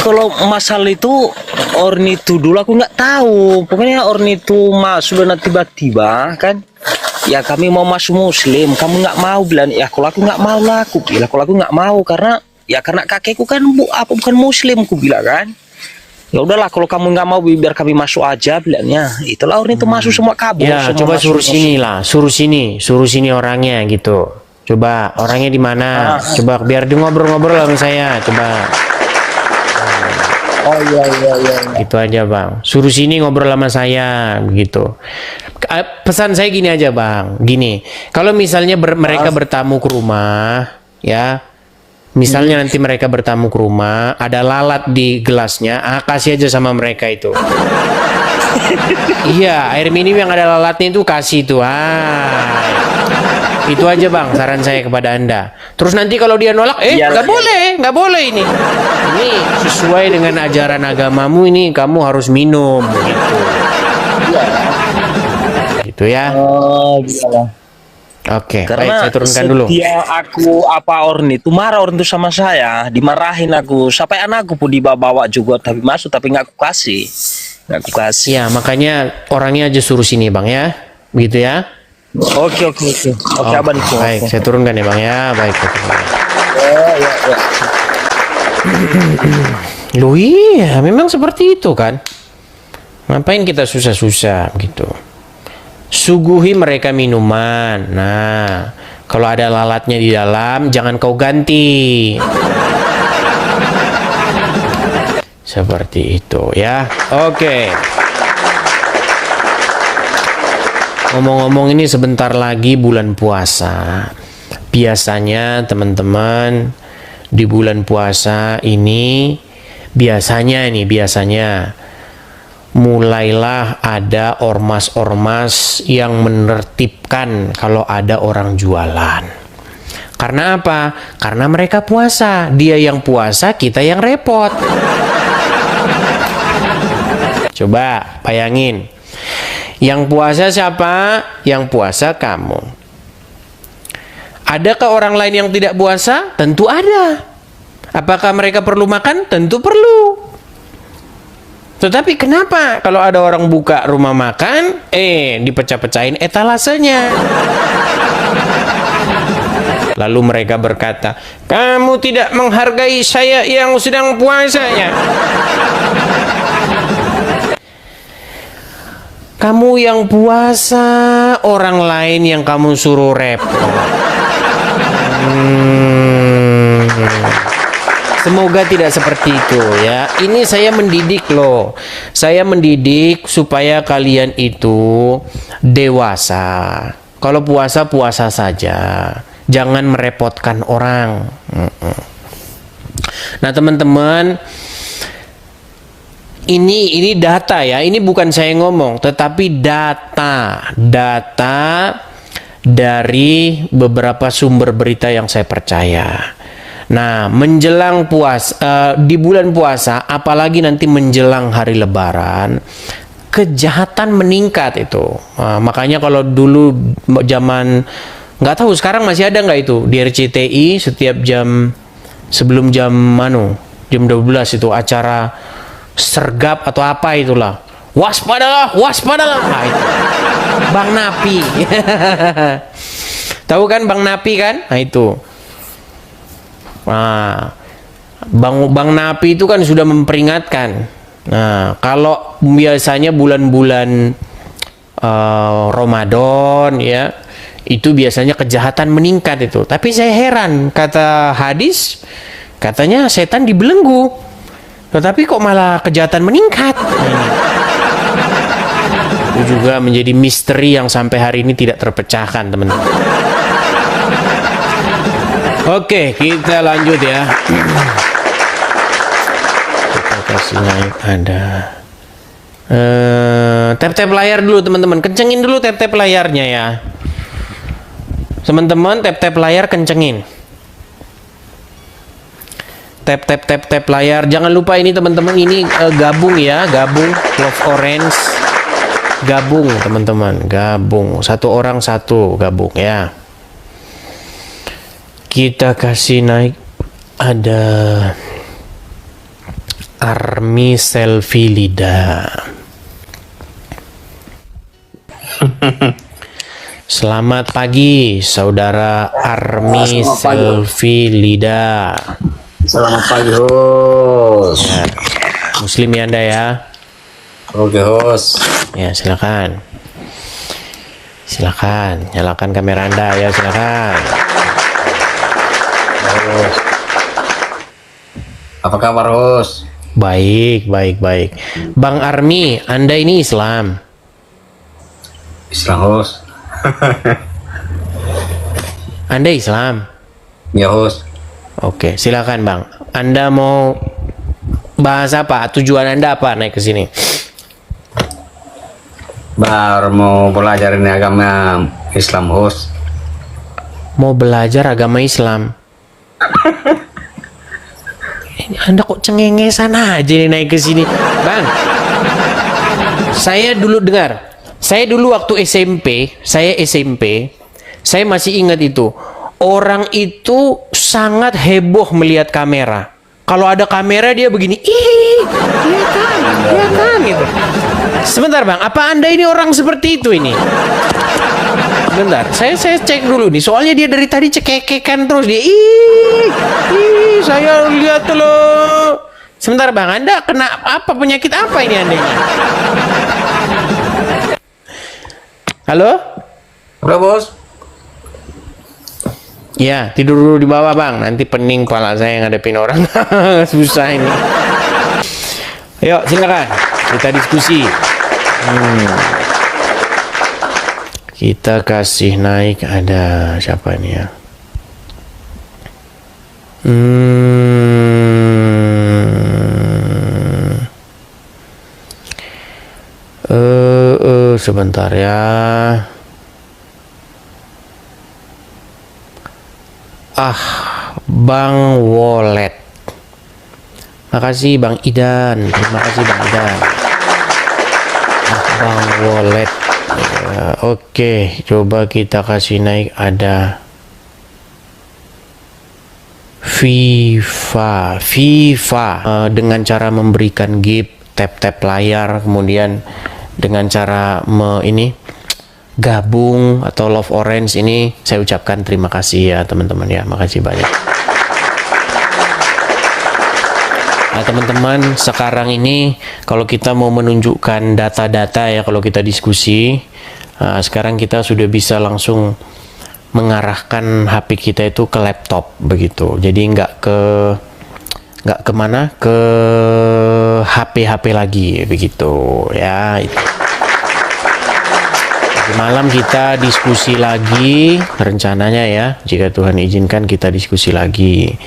Kalau masalah itu orang itu dulu aku nggak tahu, pokoknya orang itu masuk dan tiba-tiba kan, ya kami mau masuk Muslim, kamu nggak mau, bilang ya kalau aku nggak mau lah, aku bilang kalau aku nggak mau karena kakekku kan bukan Muslim, aku bilang kan. Ya udahlah kalau kamu nggak mau biar kami masuk aja, bilangnya. Itulah orang itu masuk semua kabur. Ya, semua coba masuk, suruh sini lah, suruh sini orangnya gitu. Coba orangnya di mana? Coba biar dia ngobrol-ngobrol sama saya. Coba. Oh iya. Gitu aja, bang. Suruh sini ngobrol sama saya, begitu. Pesan saya gini aja, bang. Gini, kalau misalnya mereka bertamu ke rumah, ya. Misalnya nanti mereka bertamu ke rumah, ada lalat di gelasnya, kasih aja sama mereka itu. Iya, air minum yang ada lalatnya itu kasih itu. Itu aja, bang, saran saya kepada Anda. Terus nanti kalau dia nolak, nggak boleh ini. Ini sesuai dengan ajaran agamamu, ini kamu harus minum, gitu. Gitu ya. Oh iya. Oke, baik, Karena saya turunkan dulu. setiap aku orang itu marah orang itu sama saya, dimarahin aku, sampai anakku pun dibawa juga tapi masuk tapi nggak aku kasih. Ya, makanya orangnya aja suruh sini, bang, ya. Begitu ya. Oke, abang. Baik, saya turunkan ya, bang, ya. Baik. Ya. Loh iya, memang seperti itu kan. Ngapain kita susah-susah gitu. Suguhi mereka minuman. Nah, kalau ada lalatnya di dalam, jangan kau ganti. Seperti itu ya. Oke. Ngomong-ngomong, ini sebentar lagi bulan puasa. Biasanya teman-teman di bulan puasa ini biasanya mulailah ada ormas-ormas yang menertibkan kalau ada orang jualan. Karena apa? Karena mereka puasa. Dia yang puasa, kita yang repot. Coba bayangin. Yang puasa siapa? Yang puasa kamu. Adakah orang lain yang tidak puasa? Tentu ada. Apakah mereka perlu makan? Tentu perlu. Tetapi kenapa kalau ada orang buka rumah makan, dipecah-pecahin etalasenya? Lalu mereka berkata, kamu tidak menghargai saya yang sedang puasanya. Kamu yang puasa, orang lain yang kamu suruh repot. Semoga tidak seperti itu ya. Ini saya mendidik loh. Saya mendidik supaya kalian itu dewasa. Kalau puasa, puasa saja. Jangan merepotkan orang. Nah, teman-teman, ini data ya. Ini bukan saya ngomong, tetapi data dari beberapa sumber berita yang saya percaya. Nah, menjelang di bulan puasa, apalagi nanti menjelang hari Lebaran, kejahatan meningkat itu. Makanya kalau dulu zaman, nggak tahu sekarang masih ada nggak itu di RCTI setiap sebelum jam 12 itu acara sergap atau apa itulah. Waspadalah. Nah, itu. Bang Napi. Tahu kan Bang Napi kan? Nah, itu. Nah, Bang Napi itu kan sudah memperingatkan. Nah, kalau biasanya bulan-bulan Ramadan ya, itu biasanya kejahatan meningkat itu. Tapi saya heran, kata hadis, katanya setan dibelenggu. Tetapi kok malah kejahatan meningkat? Nah, juga menjadi misteri yang sampai hari ini tidak terpecahkan, teman-teman. Oke, kita lanjut ya. Kita kasih naik ada tap-tap layar dulu, teman-teman. Kencengin dulu tap-tap layarnya ya. Teman-teman, tap-tap layar kencengin. Tap layar. Jangan lupa ini teman-teman, ini gabung ya, gabung Love Orange. Gabung teman-teman, gabung. Satu orang satu gabung ya. Kita kasih naik ada Army Selfie Lida. Selamat pagi, saudara Army Selfie Lida. Selamat pagi, host. Ya, Muslim ya Anda ya. Oke, host. Ya, silakan. Silakan, nyalakan kamera Anda ya, silakan. Host. Apa kabar, host? Baik. Bang Army, Anda ini Islam? Islam, host. Anda Islam? Ya, host. Oke, silakan Bang. Anda mau bahas apa? Tujuan Anda apa naik ke sini? Baru mau belajar ini agama Islam, host. Mau belajar agama Islam. Ini Anda kok cengengesan aja nih naik ke sini, Bang. Saya dulu dengar. Saya dulu waktu SMP, saya masih ingat itu. Orang itu sangat heboh melihat kamera. Kalau ada kamera dia begini, ih, iya kan, gitu. Sebentar Bang, apa Anda ini orang seperti itu ini? Bentar, saya cek dulu nih. Soalnya dia dari tadi cekekekan terus dia, ih, saya lihat loh. Sebentar Bang, Anda kena apa, penyakit apa ini Anda ini? Halo? Halo, bos. Ya, tidur dulu di bawah Bang. Nanti pening kepala saya ngadepin orang. Susah ini. Yuk, silakan. Kita diskusi. Kita kasih naik ada siapa ini ya? Sebentar ya. Bang Wallet. Makasih Bang Idan. Terima kasih Bang Idan. Bang Wallet. Ya, oke, coba kita kasih naik ada FIFA dengan cara memberikan gift tap layar, kemudian dengan cara gabung atau Love Orange ini saya ucapkan terima kasih ya teman-teman ya, makasih banyak. Nah teman-teman, sekarang ini kalau kita mau menunjukkan data-data ya, kalau kita diskusi, sekarang kita sudah bisa langsung mengarahkan HP kita itu ke laptop begitu. Jadi nggak kemana, ke HP lagi begitu ya. Malam kita diskusi lagi rencananya ya, jika Tuhan izinkan kita diskusi lagi.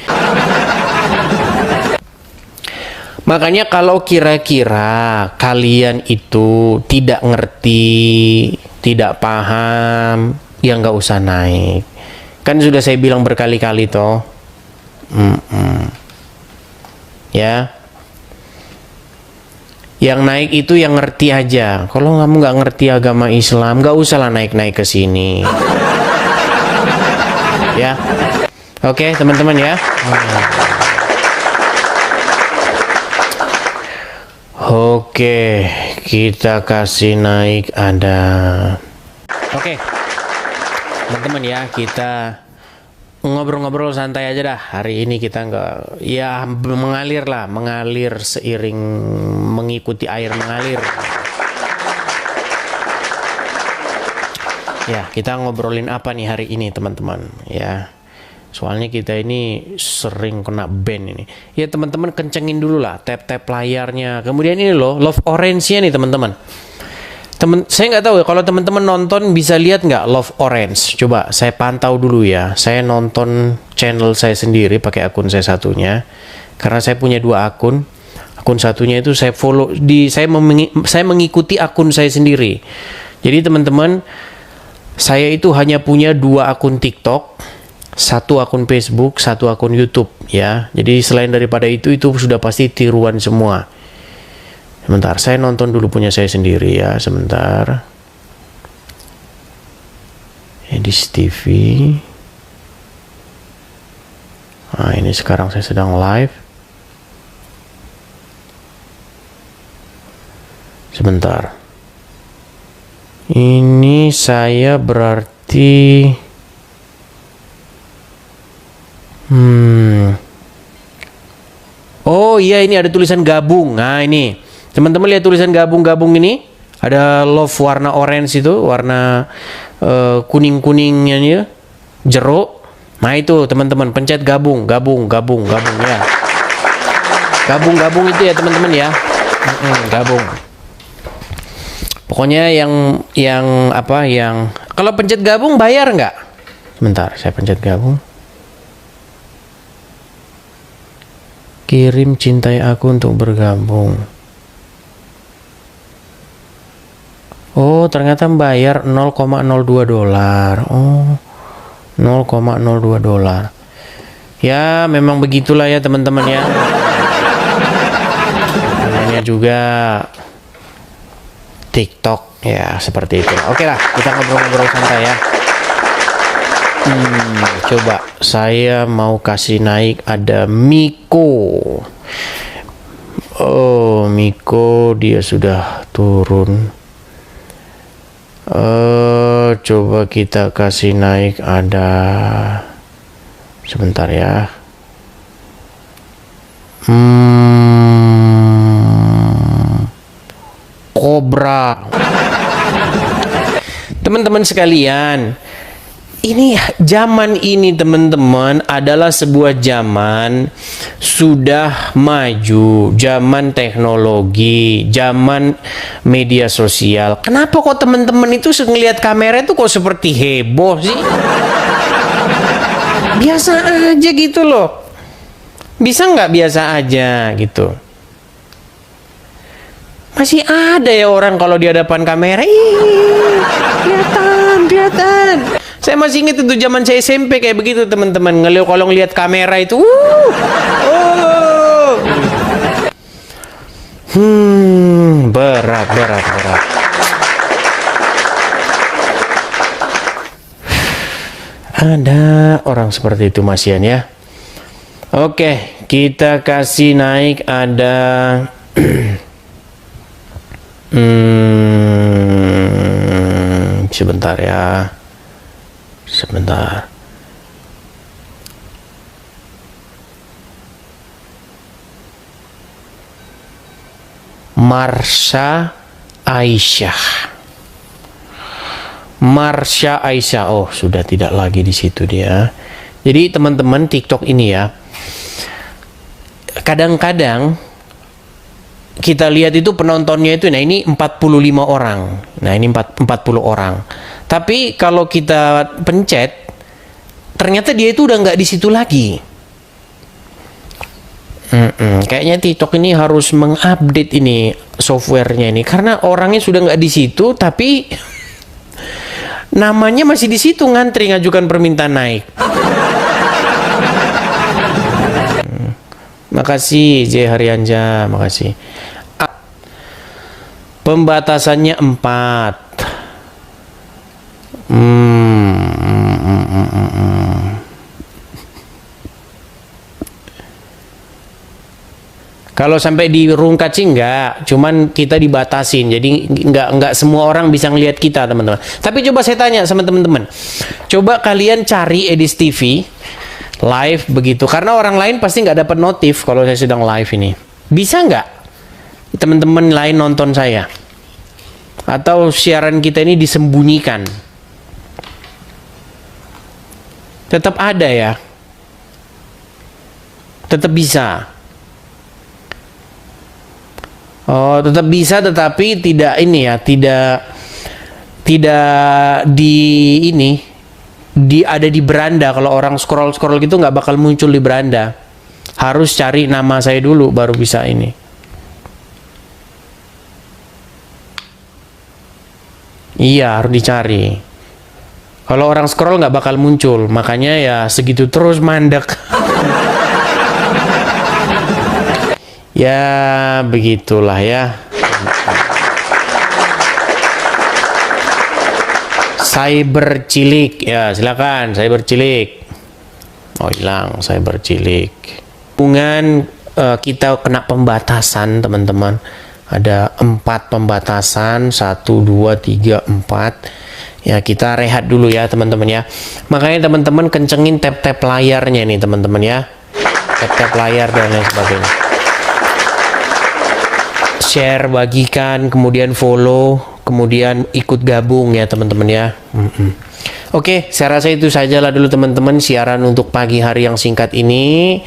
Makanya kalau kira-kira kalian itu tidak ngerti, tidak paham, ya nggak usah naik. Kan sudah saya bilang berkali-kali toh. Ya. Yang naik itu yang ngerti aja. Kalau kamu nggak ngerti agama Islam, nggak usah lah naik-naik ke sini. Ya, oke teman-teman ya. Oke, kita kasih naik ada. Oke, teman-teman ya, kita ngobrol-ngobrol santai aja dah. Hari ini kita nggak, ya mengalir seiring mengikuti air mengalir. Ya, kita ngobrolin apa nih hari ini teman-teman ya. Soalnya kita ini sering kena ban ini. Ya teman-teman kencengin dulu lah tap layarnya. Kemudian ini loh, Love Orange-nya nih teman-teman. Saya nggak tahu ya, kalau teman-teman nonton bisa lihat nggak Love Orange. Coba saya pantau dulu ya. Saya nonton channel saya sendiri pakai akun saya satunya. Karena saya punya 2 akun. Akun satunya itu saya follow saya mengikuti akun saya sendiri. Jadi teman-teman, saya itu hanya punya 2 akun TikTok, 1 akun Facebook, 1 akun YouTube ya. Jadi selain daripada itu sudah pasti tiruan semua. Sebentar, saya nonton dulu punya saya sendiri ya, sebentar. Edis TV. Nah, ini sekarang saya sedang live. Sebentar. Ini saya berarti oh iya, ini ada tulisan gabung. Nah ini teman-teman lihat tulisan gabung-gabung ini, ada love warna orange itu, warna kuning-kuningnya ya, jeruk. Nah itu teman-teman pencet gabung ya. Gabung itu ya teman-teman ya. Gabung. Pokoknya yang kalau pencet gabung bayar nggak? Sebentar, saya pencet gabung. Kirim cintai aku untuk bergabung. Oh, ternyata bayar $0,02. Oh, $0,02. Ya, memang begitulah ya teman-teman ya. Namanya juga TikTok ya, seperti itu. Oke lah, kita ngobrol-ngobrol santai ya. Coba saya mau kasih naik, ada Miko. Oh, Miko dia sudah turun. Coba kita kasih naik, ada sebentar ya. Cobra. Teman-teman sekalian, ini zaman ini teman-teman adalah sebuah zaman sudah maju, zaman teknologi, zaman media sosial. Kenapa kok teman-teman itu ngelihat kamera itu kok seperti heboh sih? Biasa aja gitu loh. Bisa nggak biasa aja gitu? Masih ada ya orang kalau di hadapan kamera, kelihatan. Saya masih ingat itu zaman saya SMP kayak begitu teman-teman. Kalau ngelihat kamera itu, berat. Ada orang seperti itu Masian ya. Oke, kita kasih naik, ada sebentar ya. Sebentar. Marsha Aisyah. Oh, sudah tidak lagi di situ dia. Jadi teman-teman TikTok ini ya, kadang-kadang kita lihat itu penontonnya itu, nah ini 45 orang. Nah ini 40 orang. Tapi kalau kita pencet, ternyata dia itu udah nggak di situ lagi. Kayaknya TikTok ini harus mengupdate ini softwarenya ini, karena orangnya sudah nggak di situ, tapi namanya masih di situ, ngantri ngajukan permintaan naik. Makasih J Haryanja, makasih. Pembatasannya 4. Kalau sampai dirungkat sih enggak, cuman kita dibatasin, jadi enggak semua orang bisa ngelihat kita teman-teman. Tapi coba saya tanya sama teman-teman, coba kalian cari Edis TV live begitu, karena orang lain pasti nggak dapat notif kalau saya sedang live ini. Bisa nggak teman-teman lain nonton saya? Atau siaran kita ini disembunyikan? Tetap ada ya, tetap bisa. Oh, tetap bisa, tetapi tidak ini ya, tidak tidak di ini, ada di beranda. Kalau orang scroll gitu nggak bakal muncul di beranda. Harus cari nama saya dulu baru bisa ini. Iya, harus dicari. Kalau orang scroll nggak bakal muncul, makanya ya segitu terus mandek. Ya begitulah ya. Cyber cilik ya, silakan cyber cilik. Oh hilang cyber cilik. Hubungan kita kena pembatasan teman-teman. Ada 4 pembatasan, 1, 2, 3, 4. Ya kita rehat dulu ya teman-teman ya. Makanya teman-teman kencengin tap-tap layarnya nih teman-teman ya. Tap-tap layar dan lain sebagainya. Share, bagikan, kemudian follow, kemudian ikut gabung ya teman-teman ya. Oke, saya rasa itu sajalah dulu teman-teman siaran untuk pagi hari yang singkat ini.